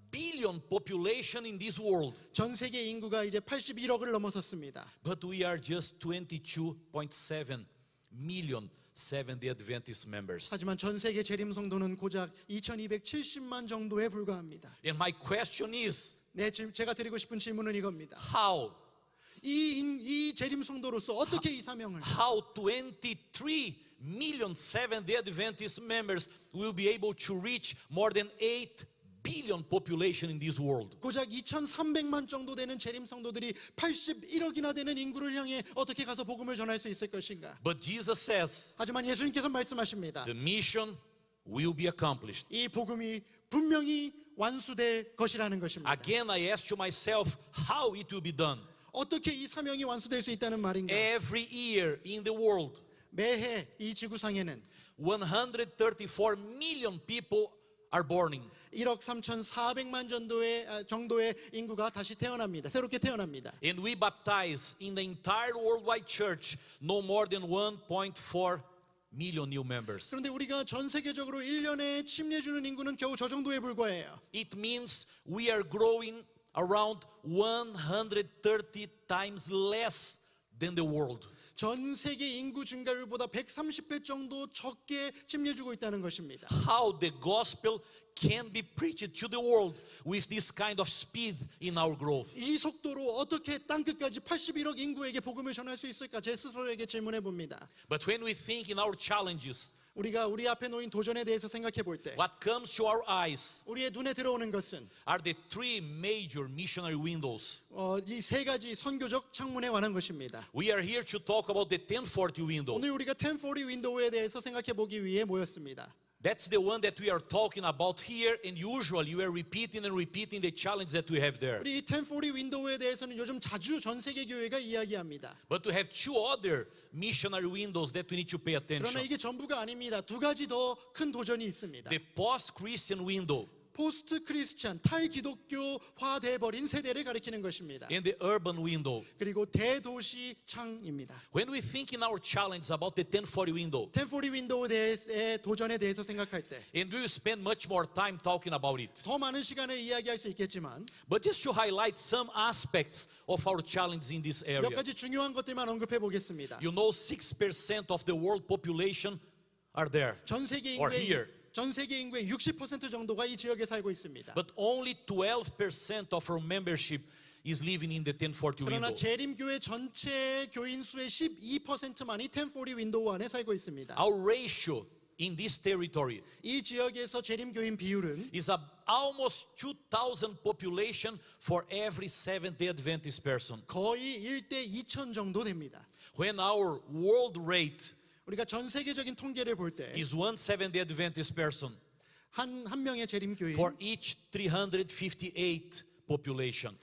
billion population in this world. 전 세계 인구가 이제 81억을 넘어섰습니다. But we are just 22.7 million Seventh-day Adventist members. 하지만 전 세계 재림 성도는 고작 2270만 정도에 불과합니다. And my question is, 제가 드리고 싶은 질문은 이겁니다. how 이 재림 성도로서 어떻게 이 사명을 how 23 million Seventh-day Adventist members will be able to reach more than 8 billion population in this world? 고작 2300만 정도 되는 재림 성도들이 81억이나 되는 인구를 향해 어떻게 가서 복음을 전할 수 있을 것인가? But Jesus says 하지만 예수님께서 말씀하십니다. the mission will be accomplished. 이 복음이 분명히 완수될 것이라는 것입니다. Again, I ask to myself how it will be done. 어떻게 이 사명이 완수될 수 있다는 말인가? Every year in the world, 매해 이 지구상에는 134 million people are born. 1억 3,400만 정도의 인구가 다시 태어납니다. 새롭게 태어납니다. And we baptize in the entire worldwide church no more than 1.4 million new members. 그런데 우리가 전 세계적으로 1년에 침례 주는 인구는 겨우 저 정도에 불과해요. It means we are growing around 130 times less than the world. 전 세계 인구 증가율보다 130배 정도 적게 침례 주고 있다는 것입니다. How the gospel can be preached to the world with this kind of speed in our growth. 이 속도로 어떻게 땅끝까지 81억 인구에게 복음을 전할 수 있을까? 제 스스로에게 질문해 봅니다. But when we think in our challenges, 우리가 우리 앞에 놓인 도전에 대해서 생각해 볼 때 what comes to our eyes 우리의 눈에 들어오는 것은 are the three major missionary windows. 이 세 가지 선교적 창문에 관한 것입니다. We are here to talk about the 1040 window. 오늘 우리가 1040 윈도우에 대해서 생각해 보기 위해 모였습니다. That's the one that we are talking about here, and usually we are repeating and repeating the challenge that we have there. 우리 이 1040 윈도우에 대해서는 요즘 자주 전 세계 교회가 이야기합니다. But we have two other missionary windows that we need to pay 그러나 attention. 이게 전부가 아닙니다. 두 가지 더 큰 도전이 있습니다. The post-Christian window 포스트 크리스찬 탈기독교화 돼버린 세대를 가리키는 것입니다. and the urban window. 그리고 대도시 창입니다. When we think in our challenge about the 1040 window, 1040 윈도우의 도전에 대해서 생각할 때 더 and we will spend much more time talking about it. 많은 시간을 이야기할 수 있겠지만 But just to highlight some aspects of our challenge in this 몇 area. 가지 중요한 것들만 언급해 보겠습니다. You know 6% of the world population are there 전 세계 or here. 인구의 60% 정도가 이 지역에 살고 있습니다. But only 12% of our membership is living in the 1040 그러나 window. 재림교회 전체 교인 수의 12%만이 1040 윈도우 안에 살고 있습니다. Our ratio in this territory 이 지역에서 재림교인 비율은 is almost 2,000 population for every Seventh-day Adventist person. 거의 1대 2천 정도 됩니다. When our world rate 우리가 전 세계적인 통계를 볼 때 is one Seventh-day Adventist person 한 명의 재림교인 for each 358 population.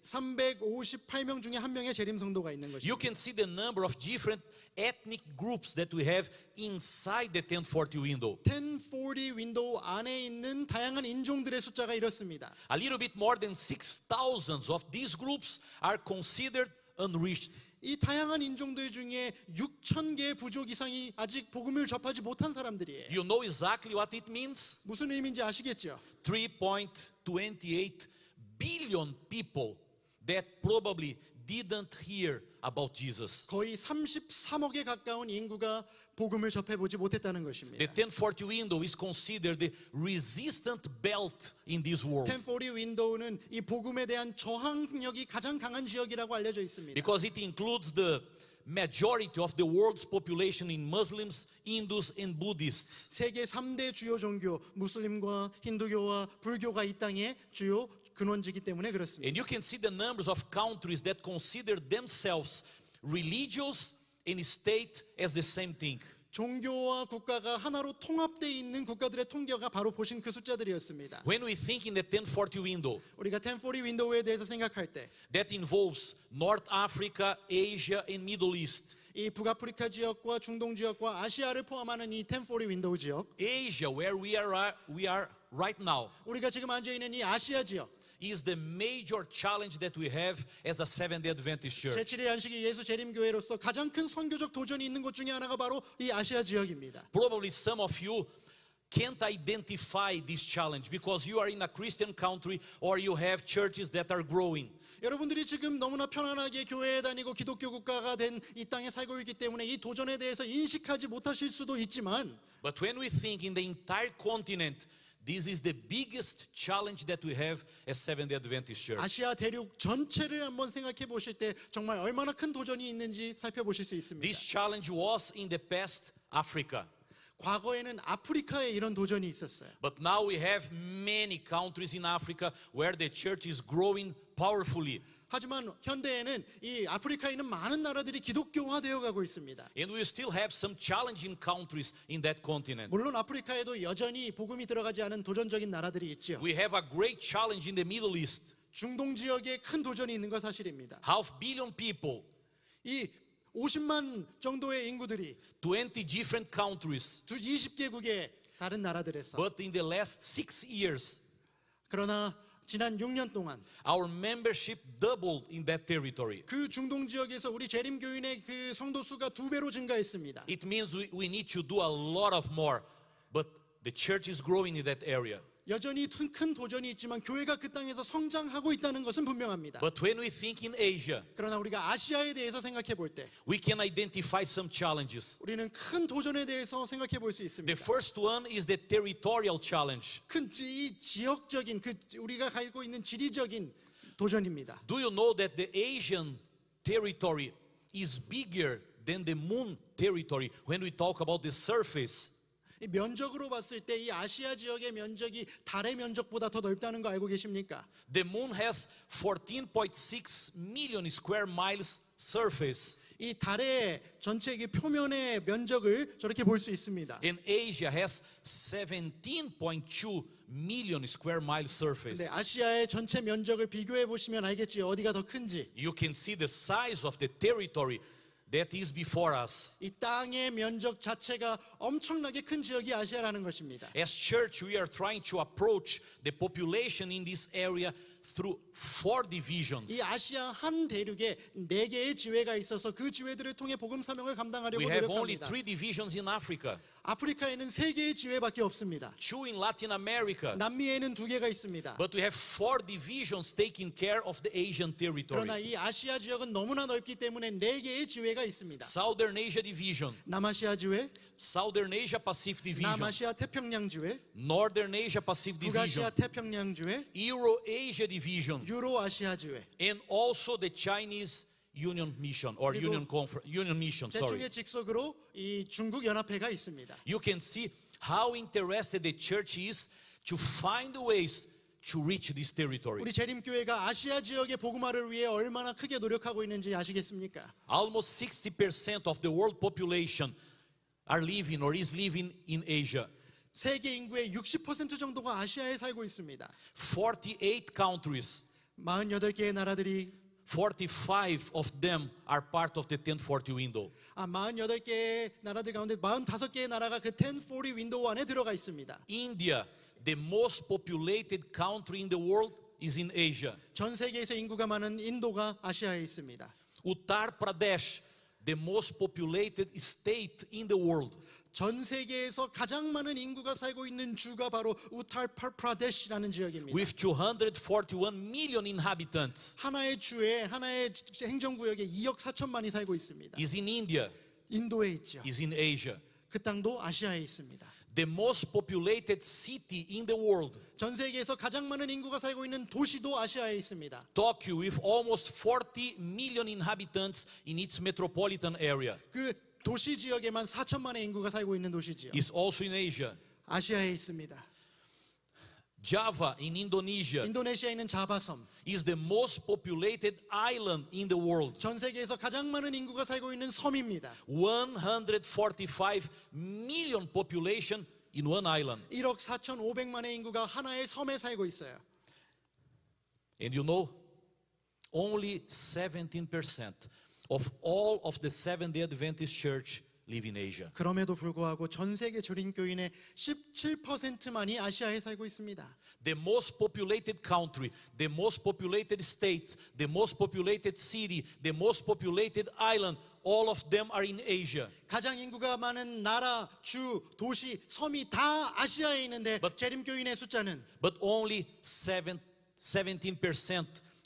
358명 중에 한 명의 재림 성도가 있는 You 것입니다. can see the number of different ethnic groups that we have inside the 1040 window. 1040 윈도우 안에 있는 다양한 인종들의 숫자가 이렇습니다. A little bit more than 6,000 of these groups are considered unreached. 이 다양한 인종들 중에 6,000개의 부족 이상이 아직 복음을 접하지 못한 사람들이에요. You know exactly what it means? 무슨 의미인지 아시겠죠? 3.28 billion people that probably didn't hear about Jesus. 거의 33억에 가까운 인구가 복음을 접해보지 못했다는 것입니다. The 1040 window is considered the resistant belt in this world 1040 윈도우는 이 복음에 대한 저항력이 가장 강한 지역이라고 알려져 있습니다. because it includes the majority of the world's population in Muslims, Hindus, and Buddhists. 세계 3대 주요 종교 무슬림과 힌두교와 불교가 이 땅의 주요 근원지기 때문에 그렇습니다. And you can see the numbers of countries that consider themselves religious and state as the same thing. 종교와 국가가 하나로 통합되어 있는 국가들의 통계가 바로 보신 그 숫자들이었습니다. When we think in the 1040 window, 우리가 1040 윈도우에 대해서 생각할 때 that involves North Africa, Asia, and Middle East. 이 북아프리카 지역과 중동 지역과 아시아를 포함하는 이 1040 윈도우 지역, Asia, where we are right now, 우리가 지금 앉아 있는 이 아시아 지역, is the major challenge that we have as a Seventh-day Adventist church. 제7일 안식일 예수 재림교회로서 가장 큰 선교적 도전이 있는 곳 중에 하나가 바로 이 아시아 지역입니다. Probably some of you can't identify this challenge because you are in a Christian country or you have churches that are growing. 여러분들이 지금 너무나 편안하게 교회에 다니고 기독교 국가가 된 이 땅에 살고 있기 때문에 이 도전에 대해서 인식하지 못하실 수도 있지만, But when we think in the entire continent, this is the biggest challenge that we have as Seventh-day Adventist Church. 아시아 대륙 전체를 한번 생각해 보실 때 정말 얼마나 큰 도전이 있는지 살펴보실 수 있습니다. This challenge was in the past Africa. 과거에는 아프리카에 이런 도전이 있었어요. But now we have many countries in Africa where the church is growing powerfully. 하지만 현대에는 이 아프리카에 있는 많은 나라들이 기독교화되어 가고 있습니다. And we still have some challenging countries in that continent. 물론 아프리카에도 여전히 복음이 들어가지 않은 도전적인 나라들이 있죠. We have a great challenge in the Middle East. 중동 지역에 큰 도전이 있는 건 사실입니다. 500 million people, 이 50만 정도의 인구들이 20 different countries. 20개국의 다른 나라들에서, But in the last 6 years, 그러나 지난 6년 동안 our membership doubled in that territory. 그 중동 지역에서 우리 재림교인의 그 성도 수가 2배로 증가했습니다. It means we need to do a lot of more. But the church is growing in that area. 여전히 큰 도전이 있지만 교회가 그 땅에서 성장하고 있다는 것은 분명합니다. But when we think in Asia, 그러나 우리가 아시아에 대해서 생각해 볼 때 we can identify some challenges. 우리는 큰 도전에 대해서 생각해 볼 수 The 있습니다. first one is the territorial challenge. 큰 이 지역적인 그 우리가 가지고 있는 지리적인 도전입니다. Do you know that the Asian territory is bigger than the moon territory when we talk about the surface? 이 면적으로 봤을 때 이 아시아 지역의 면적이 달의 면적보다 더 넓다는 거 알고 계십니까? The moon has 14.6 million square miles surface. 이 달의 전체 그 표면의 면적을 저렇게 볼 수 있습니다. And Asia has 17.2 million square miles surface. 근데 아시아의 전체 면적을 비교해 보시면 알겠지요. 어디가 더 큰지. You can see the size of the territory that is before us. 이 땅의 면적 자체가 엄청나게 큰 지역이 아시아라는 것입니다. As church, we are trying to approach the population in this area through 4 divisions. 이 아시아 한 대륙에 4개의 지회가 있어서 그 지회들을 통해 복음 사명을 감당하려고 We have only 노력합니다. 3 divisions in Africa, 아프리카에는 3개의 지회밖에 없습니다. 2 in Latin America, 남미에는 2개가 있습니다. but we have 4 divisions taking care of the Asian 그러나 territory. 이 아시아 지역은 너무나 넓기 때문에 4개의 지회가 있습니다. Southern Asia division, 남아시아 지회, Southern Asia Pacific division, 남아시아 태평양 지회, Northern Asia Pacific 북아시아 division, 태평양 지회, Euro-Asia division, 유로아시아 지회. and also the Chinese Union Mission or 그리고 Union Mission, sorry. 대충의 직속으로 이 중국 연합회가 있습니다. You can see how interested the church is to find ways to reach this territory. 우리 재림교회가 아시아 지역의 복음화를 위해 얼마나 크게 노력하고 있는지 아시겠습니까? Almost 60% of the world population are living or is living in Asia. 세계 인구의 60% 정도가 아시아에 살고 있습니다. 48 countries, 48개의 나라들이 45 of them are part of the 1040 window. 48개의 나라들 가운데 45개의 나라가 그 1040 윈도우 안에 들어가 있습니다. India, the most populated country in the world, is in Asia. 전 세계에서 인구가 많은 인도가 아시아에 있습니다. Uttar Pradesh, the most populated state in the world, 전 세계에서 가장 많은 인구가 살고 있는 주가 바로 우타르프라데시라는 지역입니다. with 241 million inhabitants, 하나의 주에 하나의 행정구역에 2억 4천만이 살고 있습니다. is in India, 인도에 있죠. is in Asia. 그 땅도 아시아에 있습니다. The most populated city in the world, 전 세계에서 가장 많은 인구가 살고 있는 도시도 아시아에 있습니다. Tokyo, with almost 40 million inhabitants in its metropolitan area, 그 도시 지역에만 4천만의 인구가 살고 있는 도시지요. is also in Asia. 아시아에 있습니다. Java in Indonesia 인도네시아에 있는 자바섬, is the most populated island in the world. 전 세계에서 가장 많은 인구가 살고 있는 섬입니다. 145 million population in one island. 1억 4,500만의 인구가 하나의 섬에 살고 있어요. And you know, only 17% of all of the Seventh-day Adventist church live in Asia. 그럼에도 불구하고 전 세계 절임교인의 17%만이 아시아에 살고 있습니다. The most populated country, the most populated state, the most populated city, the most populated island, all of them are in Asia. 가장 인구가 많은 나라, 주, 도시, 섬이 다 아시아에 있는데 재림교인의 숫자는 But only 17%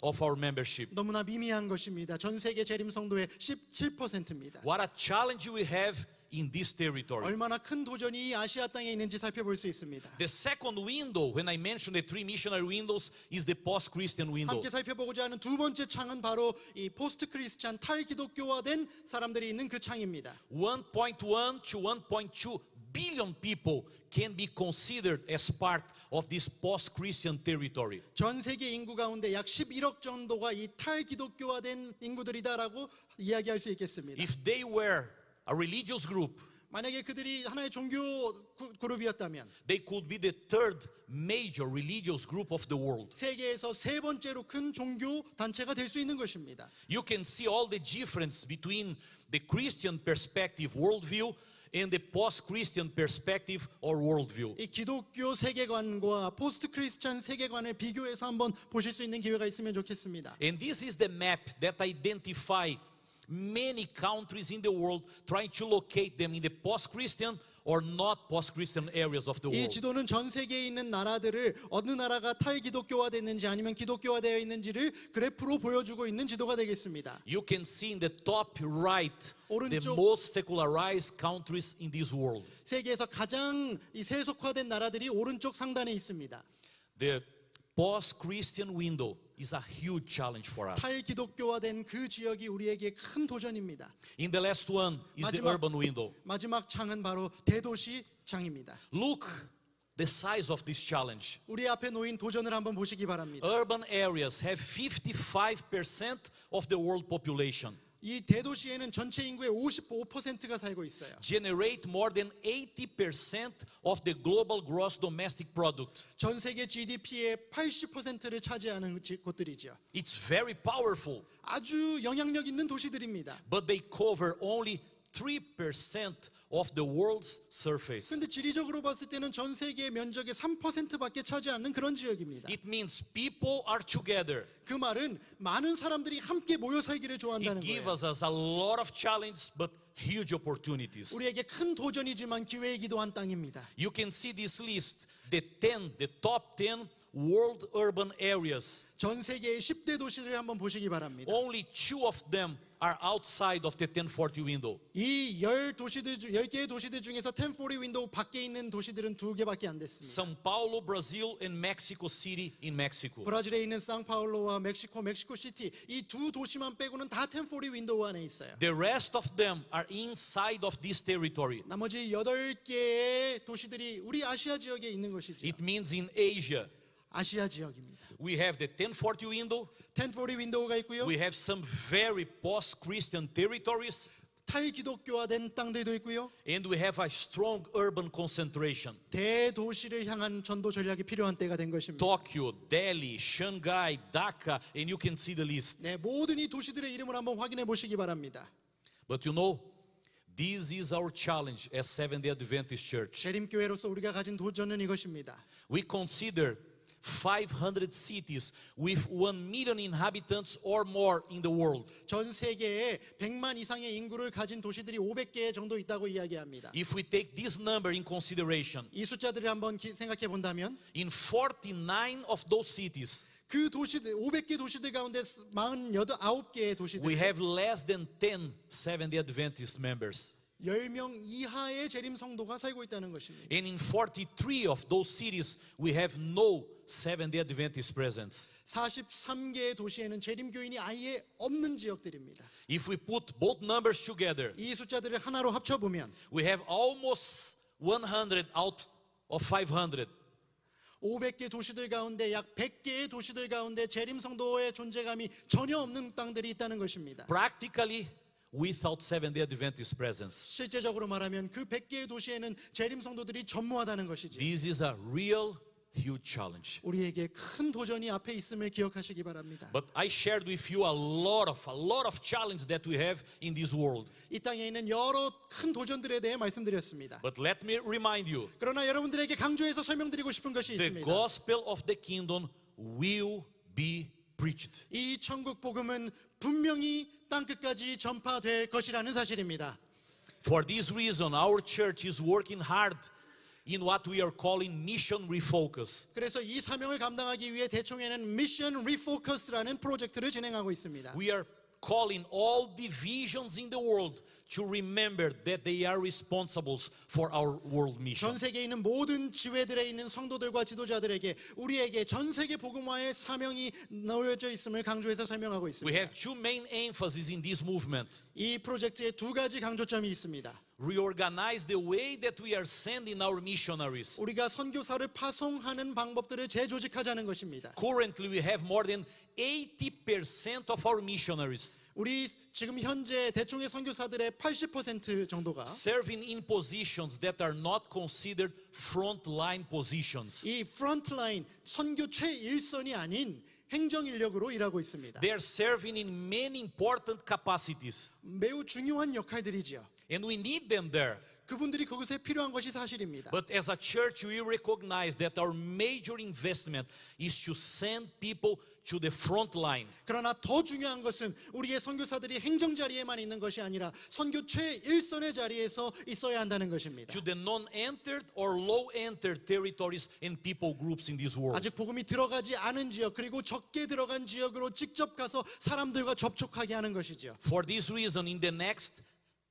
of our membership. 너무나 미미한 것입니다. 전 세계 재림 성도의 17%입니다. What a challenge we have in this territory. 얼마나 큰 도전이 이 아시아 땅에 있는지 살펴볼 수 있습니다. The second window, when I mentioned the three missionary windows, is the post-Christian window. 함께 살펴보고자 하는 두 번째 창은 바로 이 포스트 크리스찬 탈기독교화된 사람들이 있는 그 창입니다. 1.1 to 1.2 billion people can be considered as part of this post-Christian territory. 전 세계 인구 가운데 약 11억 정도가 이 탈기독교화된 인구들이다라고 이야기할 수 있겠습니다. If they were a religious group, 만약에 그들이 하나의 종교 그룹이었다면 they could be the third major religious group of the world. 세계에서 세 번째로 큰 종교 단체가 될 수 있는 것입니다. You can see all the difference between the Christian perspective worldview and the post-Christian perspective or worldview. 이 기독교 세계관과 포스트 크리스찬 세계관을 비교해서 한번 보실 수 있는 기회가 있으면 좋겠습니다. And this is the map that identify many countries in the world, trying to locate them in the post-Christian or not post-Christian areas of the 이 world. 지도는 전 세계에 있는 나라들을 어느 나라가 탈기독교화됐는지 아니면 기독교화되어 있는지를 그래프로 보여주고 있는 지도가 되겠습니다. You can see in the top right the 오른쪽- most secularized countries in this world. 세계에서 가장 이 세속화된 나라들이 오른쪽 상단에 있습니다. The post-Christian window is a huge challenge for us. 탈기독교화된 그 지역이 우리에게 큰 도전입니다. In the last one is the 마지막- urban window. 마지막 창은 바로 대도시 창입니다. Look the size of this challenge. 우리 앞에 놓인 도전을 한번 보시기 바랍니다. Urban areas have 55% of the world population, 이 대도시에는 전체 인구의 55%가 살고 있어요. generate more than 80% of the global gross domestic product. 전 세계 GDP의 80%를 차지하는 곳들이죠. It's very powerful, 아주 영향력 있는 도시들입니다. but they cover only 3% of the world's surface. 근데 지리적으로 봤을 때는 전 세계 면적의 3%밖에 차지 않는 그런 지역입니다. It means people are together. 그 말은 많은 사람들이 함께 모여 살기를 좋아한다는 It gives 거예요. us a lot of challenges, but huge opportunities. 우리에게 큰 도전이지만 기회이기도 한 땅입니다. You can see this list, the top 10 world urban areas. 전 세계의 10대 도시를 한번 보시기 바랍니다. Only 2 of them are outside of the 1040 window. 이 10개의 도시들 중에서 1040 윈도우 밖에 있는 도시들은 2개밖에 안 됐습니다. São Paulo, Brazil, and Mexico City in Mexico. 브라질에 있는 상파울로와 멕시코 시티 이 두 도시만 빼고는 다 1040 윈도우 안에 있어요. The rest of them are inside of this territory. 나머지 8개의 도시들이 우리 아시아 지역에 있는 것이죠. It means in Asia, 아시아 지역입니다. we have the 1040 window. 1040 윈도우가 있고요. We have some very post-Christian territories. 탈기독교화된 땅들도 있고요. And we have a strong urban concentration. 대도시를 향한 전도 전략이 필요한 때가 된 것입니다. Tokyo, Delhi, Shanghai, Dhaka, and you can see the list. 네, 모든 이 도시들의 이름을 한번 확인해 보시기 바랍니다. But you know, this is our challenge as Seventh-day Adventist Church. 재림교회로서 우리가 가진 도전은 이것입니다. We consider 500 cities with 1 million inhabitants or more in the world. 전 세계에 100만 이상의 인구를 가진 도시들이 500개 정도 있다고 이야기합니다. If we take this number in consideration, 이 숫자들을 한번 생각해 본다면 in 49 of those cities, 그 도시들 500개 도시들 가운데 49개의 도시들 we have less than 10 Seventh-day Adventist members. 10명 이하의 재림 성도가 살고 있다는 것입니다. And in 43 of those cities, we have no Seventh-day Adventist presence. 43개의 도시에는 재림 교인이 아예 없는 지역들입니다. If we put both numbers together, 이 숫자들을 하나로 합쳐 보면 we have almost 100 out of 500. 500개 도시들 가운데 약 100개의 도시들 가운데 재림 성도의 존재감이 전혀 없는 땅들이 있다는 것입니다. Practically without Seventh-day Adventist presence. 실제적으로 말하면 그 100개의 도시에는 재림 성도들이 전무하다는 것이지. This is a real huge challenge. 우리에게 큰 도전이 앞에 있음을 기억하시기 바랍니다. But I shared with you a lot of challenges that we have in this world. 이 땅에 있는 여러 큰 도전들에 대해 말씀드렸습니다. But let me remind you, 그러나 여러분들에게 강조해서 설명드리고 싶은 것이 the 있습니다. gospel of the kingdom will be preached. 이 천국 복음은 분명히 땅 끝까지 전파될 것이라는 사실입니다. For this reason, our church is working hard in what we are calling mission refocus. 그래서 이 사명을 감당하기 위해 대총회는 미션 리포커스라는 프로젝트를 진행하고 있습니다. We are calling all divisions in the world to remember that they are responsible for our world mission. 전 세계에 있는 모든 지회들에 있는 성도들과 지도자들에게 우리에게 전 세계 복음화의 사명이 놓여져 있음을 강조해서 설명하고 We 있습니다. have two main emphases in this movement. 이 프로젝트에 두 가지 강조점이 있습니다. Reorganize the way that we are sending our missionaries. 우리가 선교사를 파송하는 방법들을 재조직하자는 것입니다. Currently, we have more than 80% of our missionaries 우리 지금 현재 대총회 선교사들의 80% 정도가 serving in positions that are not considered frontline positions. 이 프론트라인 선교 최일선이 아닌 행정 인력으로 일하고 있습니다. They are serving in many important capacities, 매우 중요한 역할들이지요. and we need them there. 그분들이 그곳에 필요한 것이 사실입니다. But as a church, we recognize that our major investment is to send people to the front line. 그러나 더 중요한 것은 우리의 선교사들이 행정 자리에만 있는 것이 아니라 선교 최일선의 자리에서 있어야 한다는 것입니다. To the non-entered or low-entered territories and people groups in this world. 아직 복음이 들어가지 않은 지역 그리고 적게 들어간 지역으로 직접 가서 사람들과 접촉하게 하는 것이죠. For this reason, in the next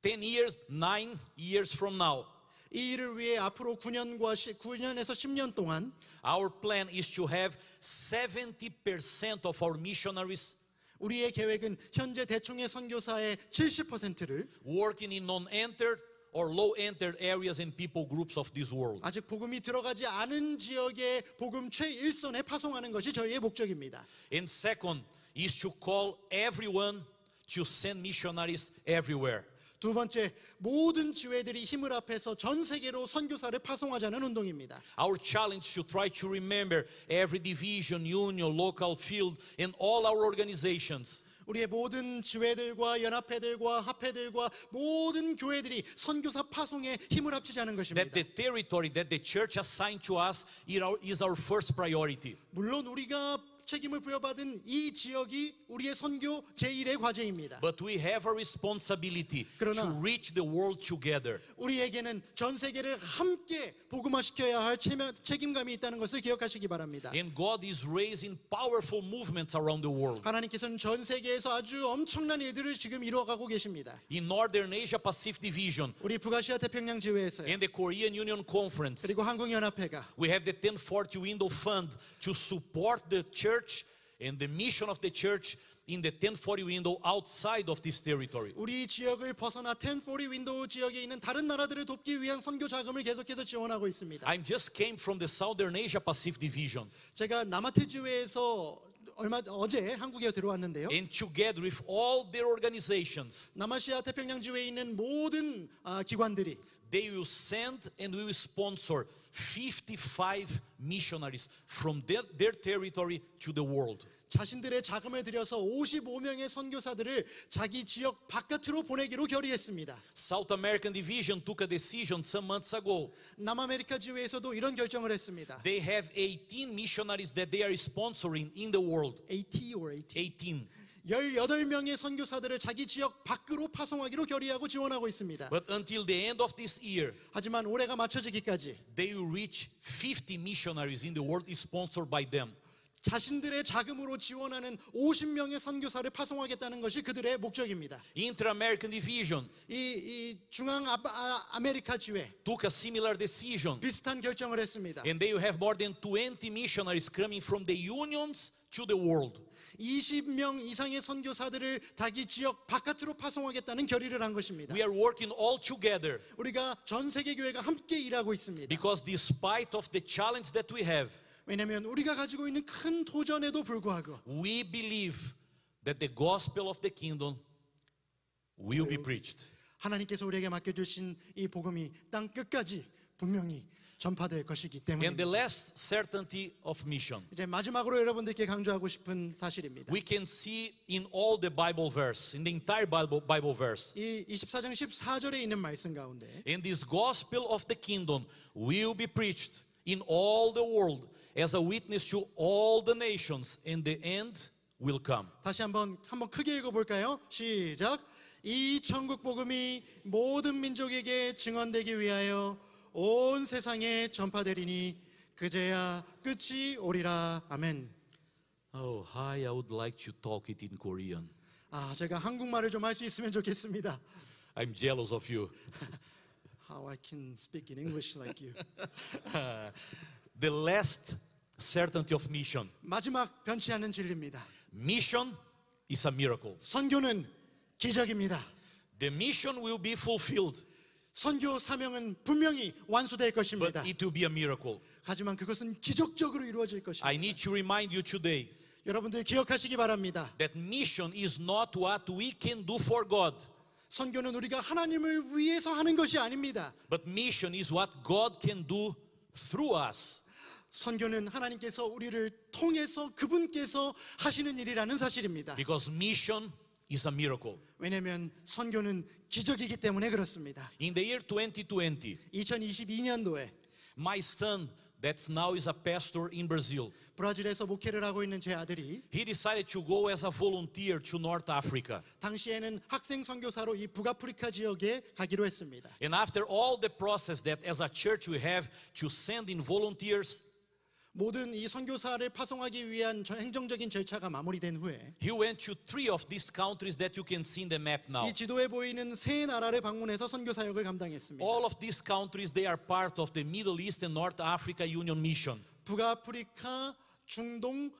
10 years, 9 years from now, 이 일을 위해 앞으로 9년에서 10년 동안 our plan is to have 70% of our missionaries 우리의 계획은 현재 대총회 선교사의 70%를 working in non-entered or low-entered areas and people groups of this world. 아직 복음이 들어가지 않은 지역의 복음 최일선에 파송하는 것이 저희의 목적입니다. And second is to call everyone to send missionaries everywhere. 두 번째, 모든 지회들이 힘을 합해서 전 세계로 선교사를 파송하자는 운동입니다. Our challenge to try to remember every division, union, local field, and all our organizations. 우리의 모든 지회들과 연합회들과 합회들과 모든 교회들이 선교사 파송에 힘을 합치자는 것입니다. That the territory that the church assigned to us is our first priority. 물론 우리가 책임을 부여받은 이 지역이 우리의 선교 제1의 과제입니다. But we have a responsibility 그러나 to reach the world together. 우리에게는 전 세계를 함께 복음화시켜야 할 책임감이 있다는 것을 기억하시기 바랍니다. And God is raising powerful movements around the world. 하나님께서는 전 세계에서 아주 엄청난 일들을 지금 이루어가고 계십니다. In Northern Asia Pacific Division 우리 북아시아 태평양 지회에서요. and the Korean Union Conference, 그리고 한국연합회가 we have the 1040 Window Fund to support the church and the mission of the church in the 1040 window outside of this territory. 우리 지역을 벗어나 1040 윈도우 지역에 있는 다른 나라들을 돕기 위한 선교 자금을 계속해서 지원하고 있습니다. I just came from the Southern Asia Pacific Division, 제가 남아태 지회에서 어제 한국에 들어왔는데요. and together with all their organizations, 남아시아 태평양 지회에 있는 모든 기관들이 they will send and we will sponsor 55 missionaries from their territory to the world. 자신들의 자금을 들여서 55명의 선교사들을 자기 지역 바깥으로 보내기로 결의했습니다. South American Division took a decision some months ago. 남아메리카 지회에서도 이런 결정을 했습니다. They have 18 missionaries that they are sponsoring in the world. 80 or 80. 18. 18명의 선교사들을 자기 지역 밖으로 파송하기로 결의하고 지원하고 있습니다. But until the end of this year, 하지만 올해가 맞춰지기까지 they will reach 50 missionaries in the world sponsored by them. 자신들의 자금으로 지원하는 50명의 선교사를 파송하겠다는 것이 그들의 목적입니다. Inter-American Division 이 중앙 아메리카 지회 took a similar decision. 비슷한 결정을 했습니다. And they will have more than 20 missionaries coming from the unions to the world. 20명 이상의 선교사들을 자기 지역 바깥으로 파송하겠다는 결의를 한 것입니다. We are working all together 우리가 전 세계 교회가 함께 일하고 있습니다. because despite of the challenge that we have, 왜냐하면 우리가 가지고 있는 큰 도전에도 불구하고 we believe that the gospel of the kingdom will be preached. 하나님께서 우리에게 맡겨주신 이 복음이 땅 끝까지 분명히 전파될 것이기 And the 때문입니다. last certainty of mission. 이제 마지막으로 여러분들께 강조하고 싶은 사실입니다. We can see in all the Bible verse, in the entire Bible verse. 이 24장 14절에 있는 말씀 가운데 And this gospel of the kingdom will be preached in all the world as a witness to all the nations, and the end will come. 다시 한번 크게 읽어볼까요? 시작. 이 천국 복음이 모든 민족에게 증언되기 위하여 온 세상에 전파되리니 그제야 끝이 오리라. 아멘. Oh, hi, I would like to talk it in Korean. 제가 한국말을 좀 할 수 있으면 좋겠습니다. I'm jealous of you. How I can speak in English like you. The last certainty of mission. 마지막 변치 않는 진리입니다. Mission is a miracle. 선교는 기적입니다. The mission will be fulfilled, 선교 사명은 분명히 완수될 but 것입니다. it will be a miracle. 하지만 그것은 기적적으로 이루어질 것입니다. I need to remind you today 여러분들 기억하시기 바랍니다. that mission is not what we can do for God, 선교는 우리가 하나님을 위해서 하는 것이 아닙니다. but mission is what God can do through us. 선교는 하나님께서 우리를 통해서 그분께서 하시는 일이라는 사실입니다. Because mission is a miracle. 왜냐하면 선교는 기적이기 때문에 그렇습니다. In the year 2020, 2022년도에 my son that now is a pastor in Brazil, 브라질에서 목회를 하고 있는 제 아들이 he decided to go as a volunteer to North Africa. 당시에는 학생 선교사로 이 북아프리카 지역에 가기로 했습니다. And after all the process that as a church we have to send in volunteers, 모든 이 선교사를 파송하기 위한 행정적인 절차가 마무리된 후에 he went to 3 of these countries that you can see in the map now. 이 지도에 보이는 세 나라를 방문해서 선교 사역을 감당했습니다. All of these countries, they are part of the Middle East and North Africa Union Mission. 북아프리카, 중동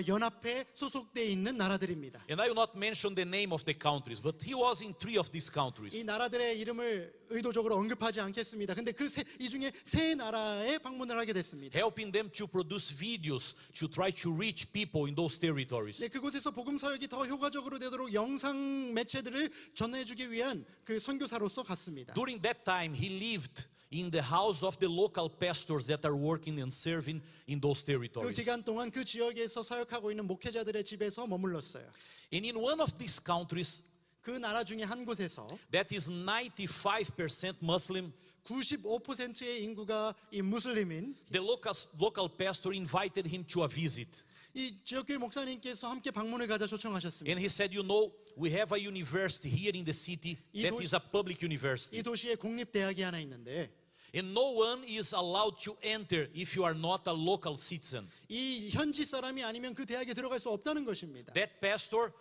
연합회에 소속되어 있는 나라들입니다. And I will not mention the name of the countries, but he was in 3 of these 이 countries. 나라들의 이름을 의도적으로 언급하지 않겠습니다. 근데 이 중에 세 나라에 방문을 하게 됐습니다. Helping them to produce videos to try to reach people in those territories. 네, 그곳에서 복음 사역이 더 효과적으로 되도록 영상 매체들을 전해주기 위한 그 선교사로서 갔습니다. During that time, he lived in the house of the local pastors that are working and serving in those 그 territories. 기간 동안 그 지역에서 사역하고 있는 목회자들의 집에서 머물렀어요. And in one of these countries, 그 나라 중에 한 곳에서 that is 95% Muslim, 95%의 인구가 이 무슬림인 the local pastor invited him to a visit. 이 지역교회 목사님께서 함께 방문을 가자 초청하셨습니다. And he said, you know, we have a university here in the city that is a public university. 이 도시에 공립대학이 하나 있는데 And no one is allowed to enter if you are not a local citizen. 이 현지 사람이 아니면 그 대학에 들어갈 수 없다는 것입니다. That pastor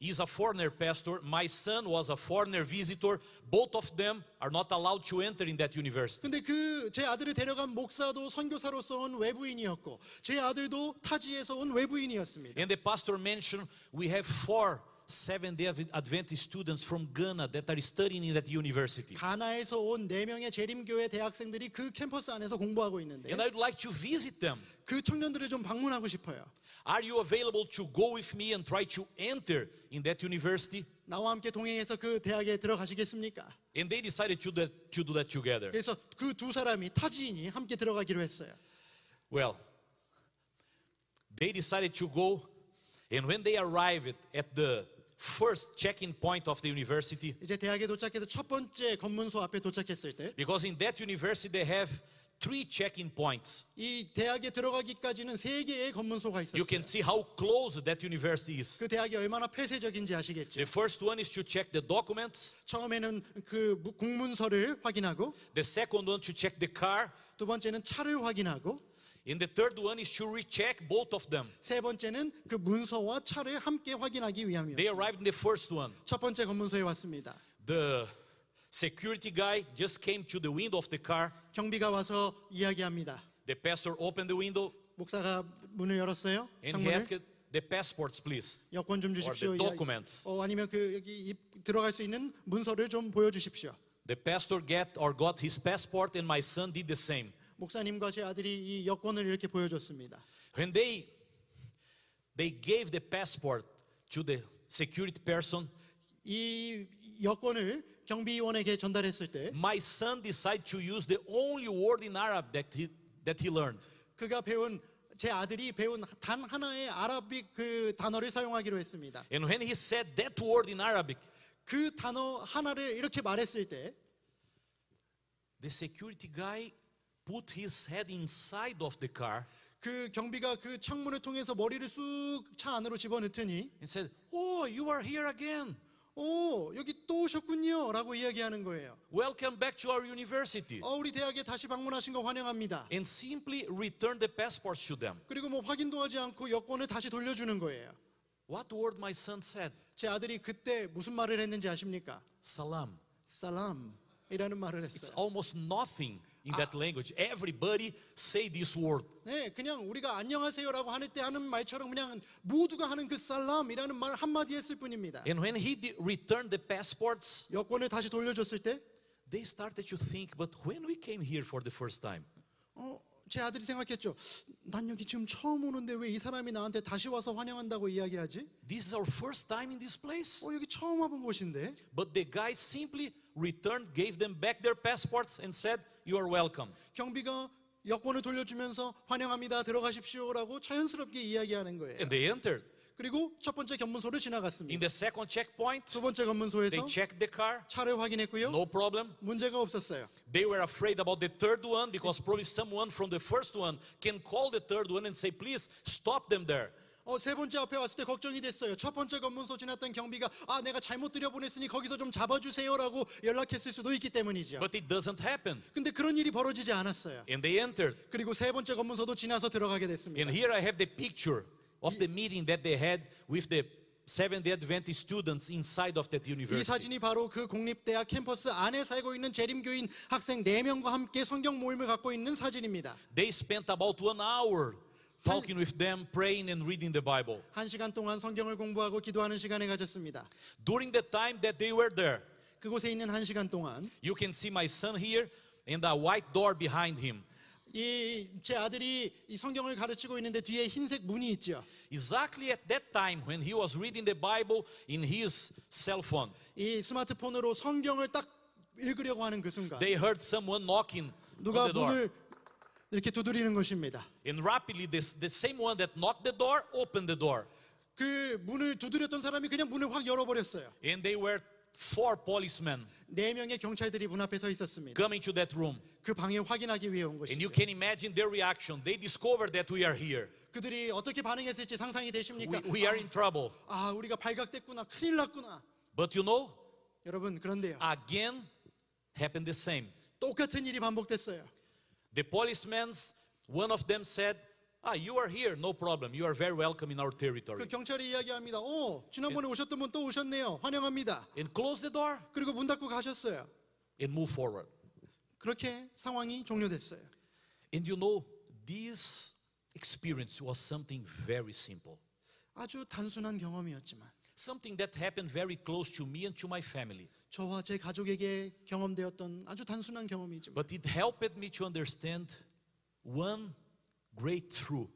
is a foreigner pastor. My son was a foreigner visitor. Both of them are not allowed to enter in that university. 근데 그 제 아들을 데려간 목사도 선교사로서 온 외부인이었고 제 아들도 타지에서 온 외부인이었습니다. And the pastor mentioned we have 4 Seventh-day Adventist students from Ghana that are studying in that university. 가나에서 온 4명의 재림교회 대학생들이 그 캠퍼스 안에서 공부하고 있는데 And I would like to visit them. 그 청년들을 좀 방문하고 싶어요. Are you available to go with me and try to enter in that university? 나와 함께 동행해서 그 대학에 들어가시겠습니까? And they decided to do that together. 그래서 그 두 사람이 타지인이 함께 들어가기로 했어요. Well, they decided to go, and when they arrived at the first check-in point of the university, 이제 대학에 도착해서 첫 번째 검문소 앞에 도착했을 때 because in that university they have 3 check-in points. 이 대학에 들어가기까지는 3개의 검문소가 있었어요. You can see how close that university is. 그 대학이 얼마나 폐쇄적인지 아시겠죠? The first one is to check the documents. 처음에는 그 공문서를 확인하고 The second one to check the car. 두 번째는 차를 확인하고 And the third one is to recheck both of them. 세 번째는 그 문서와 차를 함께 확인하기 They 위함이었어요. arrived in the first one. 첫 번째 검문소에 왔습니다. The security guy just came to the window of the car. 경비가 와서 이야기합니다. The pastor opened the window 목사가 문을 열었어요. and he 창문을. asked the passports, please. 여권 좀 주십시오. Or the documents. 아니면 그 여기 들어갈 수 있는 문서를 좀 보여주십시오. The pastor got his passport and my son did the same. 목사님과 제 아들이 이 여권을 이렇게 보여줬습니다. When they gave the passport to the security person, 이 여권을 경비원에게 전달했을 때 my son decided to use the only word in Arab that he learned. 그가 배운 제 아들이 배운 단 하나의 아라빅 그 단어를 사용하기로 했습니다. And when he said that word in Arabic, 그 단어 하나를 이렇게 말했을 때 the security guy put his head inside of the car 그 경비가 그 창문을 통해서 머리를 쑥 차 안으로 집어넣더니 and said, "Oh, you are here again. 오 여기 또 오셨군요 라고 이야기하는 거예요. Welcome back to our university." 우리 대학에 다시 방문하신 거 환영합니다. And simply return the passports to them. 그리고 뭐 확인도 하지 않고 여권을 다시 돌려주는 거예요. What word my son said? 제 아들이 그때 무슨 말을 했는지 아십니까? Salam. 살람이라는 말을 It's 했어요. almost nothing in that language. Everybody say this word. 네, 그냥 우리가 안녕하세요라고 할 때 하는 말처럼 그냥 모두가 하는 그 살람이라는 말 한마디 했을 뿐입니다. And when he returned the passports, 여권을 다시 돌려줬을 때 they started to think, but when we came here for the first time, 제 아들이 생각했죠. 난 여기 지금 처음 오는데 왜 이 사람이 나한테 다시 와서 환영한다고 이야기하지? this is our first time in this place. 여기 처음 와본 곳인데. But the guy simply returned, gave them back their passports and said, "You are welcome." 경비가 여권을 돌려주면서 환영합니다. 들어가십시오라고 자연스럽게 이야기하는 거예요. And they entered. 그리고 첫 번째 견문소를 In 지나갔습니다. the second checkpoint, 두 번째 they 검문소에서 checked the car. 차를 확인했고요. No problem. 문제가 없었어요. They were afraid about the third one because probably someone from the first one can call the third one and say, "Please stop them there." 세 번째 앞에 왔을 때 걱정이 됐어요. 첫 번째 검문소 지났던 경비가 내가 잘못 들여보냈으니 거기서 좀 잡아주세요라고 연락했을 수도 있기 때문이죠. But it doesn't happen. 근데 그런 일이 벌어지지 않았어요. And they entered. 그리고 세 번째 검문소도 지나서 들어가게 됐습니다. And here I have the picture of the meeting that they had with the Seventh-day Adventist students inside of that 이 university. 사진이 바로 그 공립대학 캠퍼스 안에 살고 있는 재림교인 학생 4명과 함께 성경 모임을 갖고 있는 사진입니다. They spent about 1 hour talking with them, praying and reading the Bible. 1시간 동안 성경을 공부하고 기도하는 시간을 가졌습니다. During the time that they were there, 그곳에 있는 1시간 동안 you can see my son here and a white door behind him. 제 아들이 이 성경을 가르치고 있는데 뒤에 흰색 문이 있죠. Exactly at that time when he was reading the Bible in his cell phone, 이 스마트폰으로 성경을 딱 읽으려고 하는 그 순간 they heard someone knocking on 누가 the door. 문을 이렇게 두드리는 것입니다. And rapidly, the same one that knocked the door opened the door. 그 문을 두드렸던 사람이 그냥 문을 확 열어버렸어요. And they were 4 policemen 4명의 경찰들이 문 앞에 서 있었습니다. coming to that room. 그 방을 확인하기 위해 온 And you 것이죠. can imagine their reaction. They discovered that we are here. 그들이 어떻게 반응했을지 상상이 되십니까? We are in trouble. 우리가 발각됐구나, 큰일 났구나. But you know, 여러분 그런데요, again happened the same. 똑같은 일이 반복됐어요. The policemen, one of them said, "You are here, no problem. You are very welcome in our territory." 그 경찰이 이야기합니다. 지난번에 오셨던 분 또 오셨네요. 환영합니다. And close the door 그리고 문 닫고 가셨어요. and move forward. 그렇게 상황이 종료됐어요. And you know, this experience was something very simple. 아주 단순한 경험이었지만 Something that happened very close to me and to my family. 저와 제 가족에게 경험되었던 아주 단순한 경험이지만 But it helped me to understand one great truth.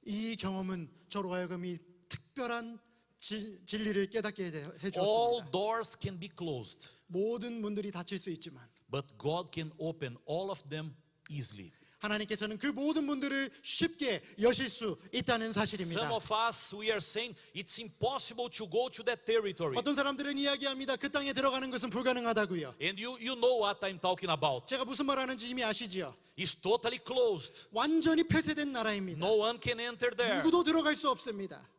이 경험은 저로 하여금 이 특별한 진리를 깨닫게 All 해주었습니다. doors can be closed, 모든 문들이 닫힐 수 있지만 but God can open all of them easily. 하나님께서는 그 모든 문들을 쉽게 여실 수 있다는 Some 사실입니다. of us, we are saying it's impossible to go to that territory. 어떤 사람들은 이야기합니다. 그 땅에 들어가는 것은 불가능하다고요. And you know what I'm talking about. 제가 무슨 말 하는지 이미 아시지요? It's totally closed. 완전히 폐쇄된 나라입니다. No one can enter there. 누구도 들어갈 수 없습니다.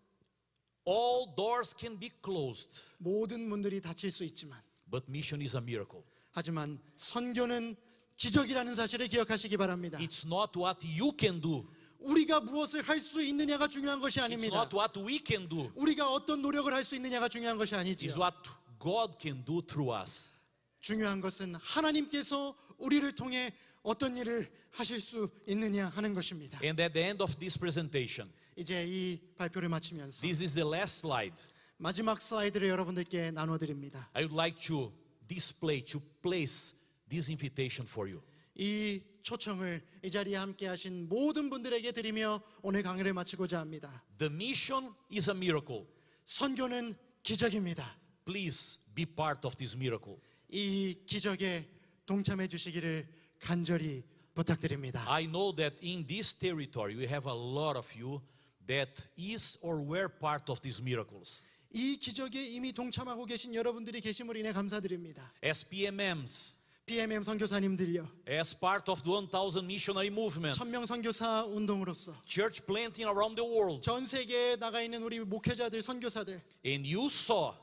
All doors can be closed, 모든 문들이 닫힐 수 있지만 but mission is a miracle. 하지만 선교는 기적이라는 사실을 기억하시기 바랍니다. It's not what you can do. 우리가 무엇을 할 수 있느냐가 중요한 것이 It's 아닙니다. not what we can do. 우리가 어떤 노력을 할 수 있느냐가 중요한 것이 It's 아니지요. what God can do through us. 중요한 것은 하나님께서 우리를 통해 어떤 일을 하실 수 있느냐 하는 것입니다. And at the end of this presentation, 이제 이 발표를 마치면서 this is the last slide. 마지막 슬라이드를 여러분들께 나눠드립니다. I would like to display, to place this invitation for you. 이 초청을 이 자리에 함께 하신 모든 분들에게 드리며 오늘 강의를 마치고자 합니다. The mission is a miracle, 선교는 기적입니다. please be part of this miracle. 이 기적에 동참해 주시기를 간절히 부탁드립니다. I know that in this territory we have a lot of you that is or were part of these miracles. 이 기적에 이미 동참하고 계신 여러분들이 계심을 인해 감사드립니다. As PMMs, PMM 선교사님들요. as part of the 1000 missionary movement, 천명 선교사 운동으로서 church planting around the world, 전 세계에 나가 있는 우리 목회자들, 선교사들, and you saw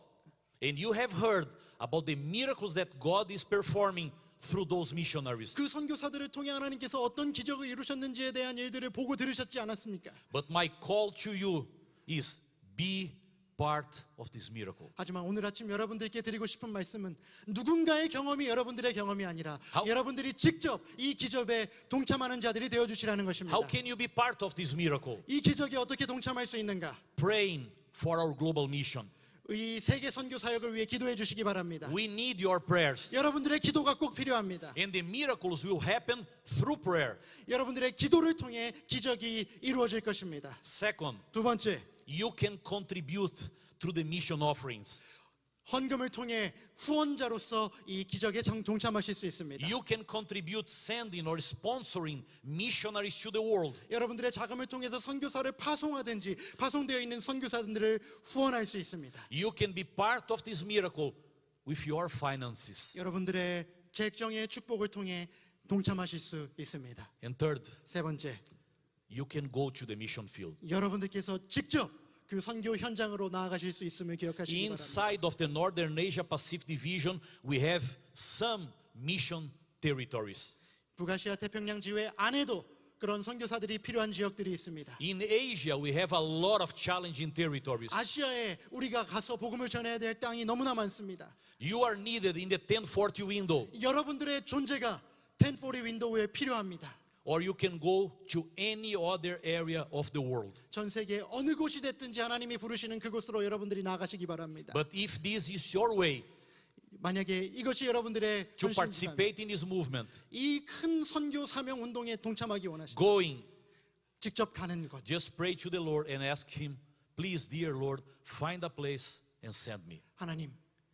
and you have heard about the miracles that God is performing through those missionaries. 그 선교사들을 통해 하나님께서 어떤 기적을 이루셨는지에 대한 일들을 보고 들으셨지 않았습니까? But my call to you is be part of this miracle. 하지만 오늘 아침 여러분들께 드리고 싶은 말씀은 누군가의 경험이 여러분들의 경험이 아니라 여러분들이 직접 이 기적에 동참하는 자들이 되어주시라는 것입니다. How can you be part of this miracle? 이 기적에 어떻게 동참할 수 있는가? Praying for our global mission. 이 세계 선교 사역을 위해 기도해 주시기 바랍니다. We need your prayers. 여러분들의 기도가 꼭 필요합니다. And the miracles will happen through prayer. 여러분들의 기도를 통해 기적이 이루어질 것입니다. Second, 두 번째, you can contribute through the mission offerings. 헌금을 통해 후원자로서 이 기적에 동참하실 수 있습니다. You can contribute sending or sponsoring missionaries to the world. 여러분들의 자금을 통해서 선교사를 파송하든지 파송되어 있는 선교사들을 후원할 수 있습니다. You can be part of this miracle with your finances. 여러분들의 재정의 축복을 통해 동참하실 수 있습니다. And third, 세 번째, you can go to the mission field. 여러분들께서 직접 그 선교 현장으로 나아가실 수 있음을 기억하시기 바랍니다. Inside of the Northern Asia Pacific Division, we have some mission territories. 북아시아 태평양 지회 안에도 그런 선교사들이 필요한 지역들이 있습니다. In Asia, we have a lot of challenging territories. 아시아에 우리가 가서 복음을 전해야 될 땅이 너무나 많습니다. You are needed in the 1040 window, 여러분들의 존재가 1040 윈도우에 필요합니다. or you can go to any other area of the world. 전 세계 어느 곳이 됐든지 하나님이 부르시는 그곳으로 여러분들이 나가시기 바랍니다. But if this is your way 만약에 이것이 여러분들의 to 전신이라면 participate in this movement, 이 큰 선교 사명 운동에 동참하기 원하시다. going, 직접 가는 것. just pray to the Lord and ask Him, please, dear Lord, find a place and send me. 하나님,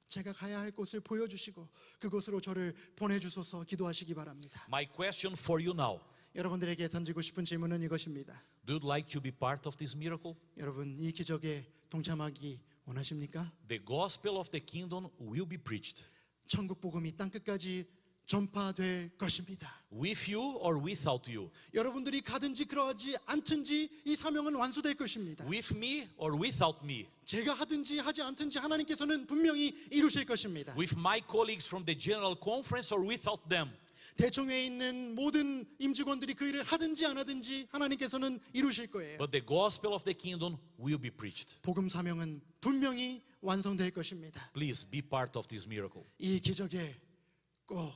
제가 가야 할 곳을 보여주시고 그곳으로 저를 보내주소서 기도하시기 바랍니다. My question for you now, 여러분들에게 던지고 싶은 질문은 이것입니다. do you like to be part of this miracle? 여러분, 이 기적에 동참하기 원하십니까? The gospel of the kingdom will be preached. 천국 복음이 땅 끝까지 전파될 것입니다. With you or without you? 여러분들이 가든지 그러하지 않든지 이 사명은 완수될 것입니다. With me or without me? 제가 하든지 하지 않든지 하나님께서는 분명히 이루실 것입니다. With my colleagues from the General Conference or without them? 대총회에 있는 모든 임직원들이 그 일을 하든지 안 하든지 하나님께서는 이루실 거예요. But the gospel of the kingdom will be preached. 복음 사명은 분명히 완성될 것입니다. Please be part of this miracle. 이 기적에 꼭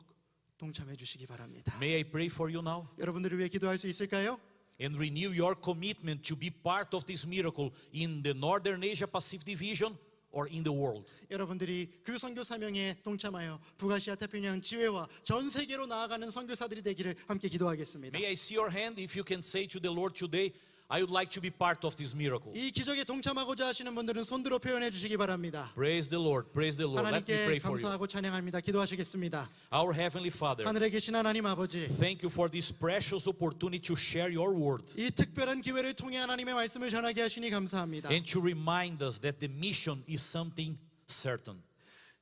동참해 주시기 바랍니다. May I pray for you now? 여러분들을 위해 기도할 수 있을까요? And renew your commitment to be part of this miracle in the Northern Asia Pacific Division or in the world. 여러분들이 그 선교 사명에 동참하여 북아시아 태평양 지회와 전 세계로 나아가는 선교사들이 되기를 함께 기도하겠습니다. May I see your hand if you can say to the Lord today, I would like to be part of this miracle. 이 기적에 동참하고자 하시는 분들은 손들어 표현해 주시기 바랍니다. Praise the Lord. Praise the Lord. Let me 하나님께 pray for you. 감사하고 찬양합니다. 기도하시겠습니다. Our Heavenly Father, 하늘에 계신 하나님 아버지, thank you for this precious opportunity to share your word 이 특별한 기회를 통해 하나님의 말씀을 전하게 하시니 감사합니다. and to remind us that the mission is something certain.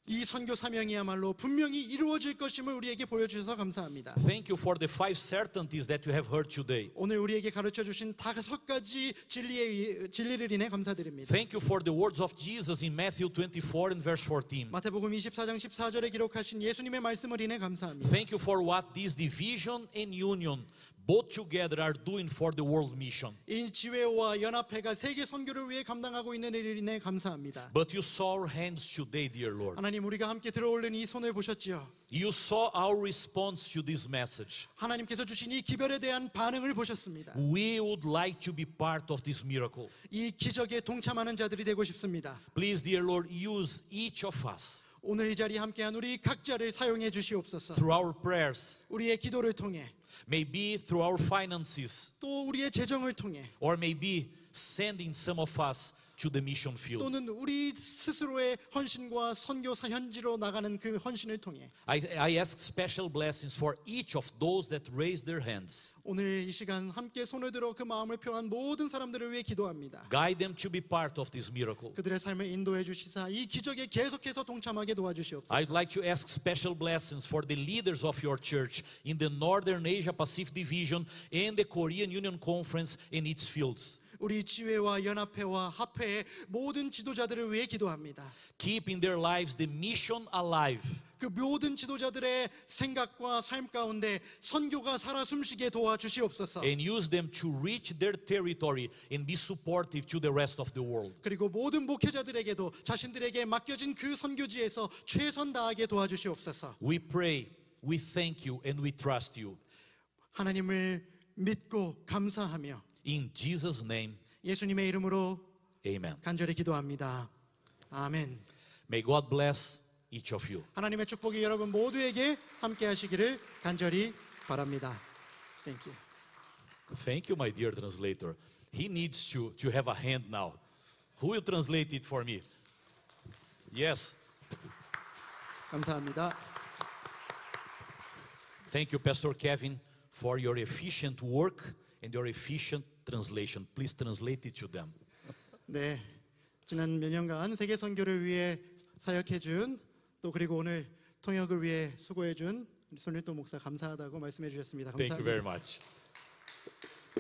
이 선교 사명이야말로 분명히 이루어질 것임을 우리에게 보여주셔서 감사합니다. Thank you for the 5 certainties that you have heard today. 오늘 우리에게 가르쳐 주신 5가지 진리를 인해 감사드립니다. Thank you for the words of Jesus in Matthew 24 and verse 14. 마태복음 24장 14절에 기록하신 예수님의 말씀을 인해 감사합니다. Thank you for what this division and union both together are doing for the world mission. 이 지회와 연합회가 세계 선교를 위해 감당하고 있는 일을 인해 감사합니다. But you saw our hands today, dear Lord. 하나님, 우리가 함께 들어올린 이 손을 보셨지요. You saw our response to this message. 하나님께서 주신 이 기별에 대한 반응을 보셨습니다. We would like to be part of this miracle. 이 기적에 동참하는 자들이 되고 싶습니다. Please, dear Lord, use each of us 오늘 이 자리에 함께한 우리 각자를 사용해 주시옵소서. through our prayers, 우리의 기도를 통해, maybe through our finances, 또 우리의 재정을 통해, or maybe sending some of us to the mission field. 또는 우리 스스로의 헌신과 선교사 현지로 나가는 그 헌신을 통해 I ask special blessings for each of those that raise their hands. 오늘 이 시간 함께 손을 들어 그 마음을 표한 모든 사람들을 위해 기도합니다. Guide them to be part of this miracle. 그들의 삶을 인도해 주시사 이 기적에 계속해서 동참하게 도와주시옵소서. I'd like to ask special blessings for the leaders of your church in the Northern Asia Pacific Division and the Korean Union Conference in its fields. 우리 지회와 연합회와 합회의 모든 지도자들을 위해 기도합니다. Keep in their lives the mission alive. 그 모든 지도자들의 생각과 삶 가운데 선교가 살아 숨쉬게 도와주시옵소서. And use them to reach their territory and be supportive to the rest of the world. 그리고 모든 목회자들에게도 자신들에게 맡겨진 그 선교지에서 최선 다하게 도와주시옵소서. We pray, we thank you, and we trust you. 하나님을 믿고 감사하며 In Jesus' name, 예수님의 이름으로 amen. 간절히 기도합니다. 아멘. May God bless each of you. 하나님의 축복이 여러분 모두에게 함께 하시기를 간절히 바랍니다. Thank you. Thank you, my dear translator. He needs to have a hand now. Who will translate it for me? Yes. 감사합니다. Thank you, Pastor Kevin, for your efficient work and your efficient translation. Please translate it to them. 네, 지난 몇 년간 세계 선교를 위해 사역해 준 또 그리고 오늘 통역을 위해 수고해 준 손일도 목사 감사하다고 말씀해 주셨습니다. Thank you very 감사합니다. much.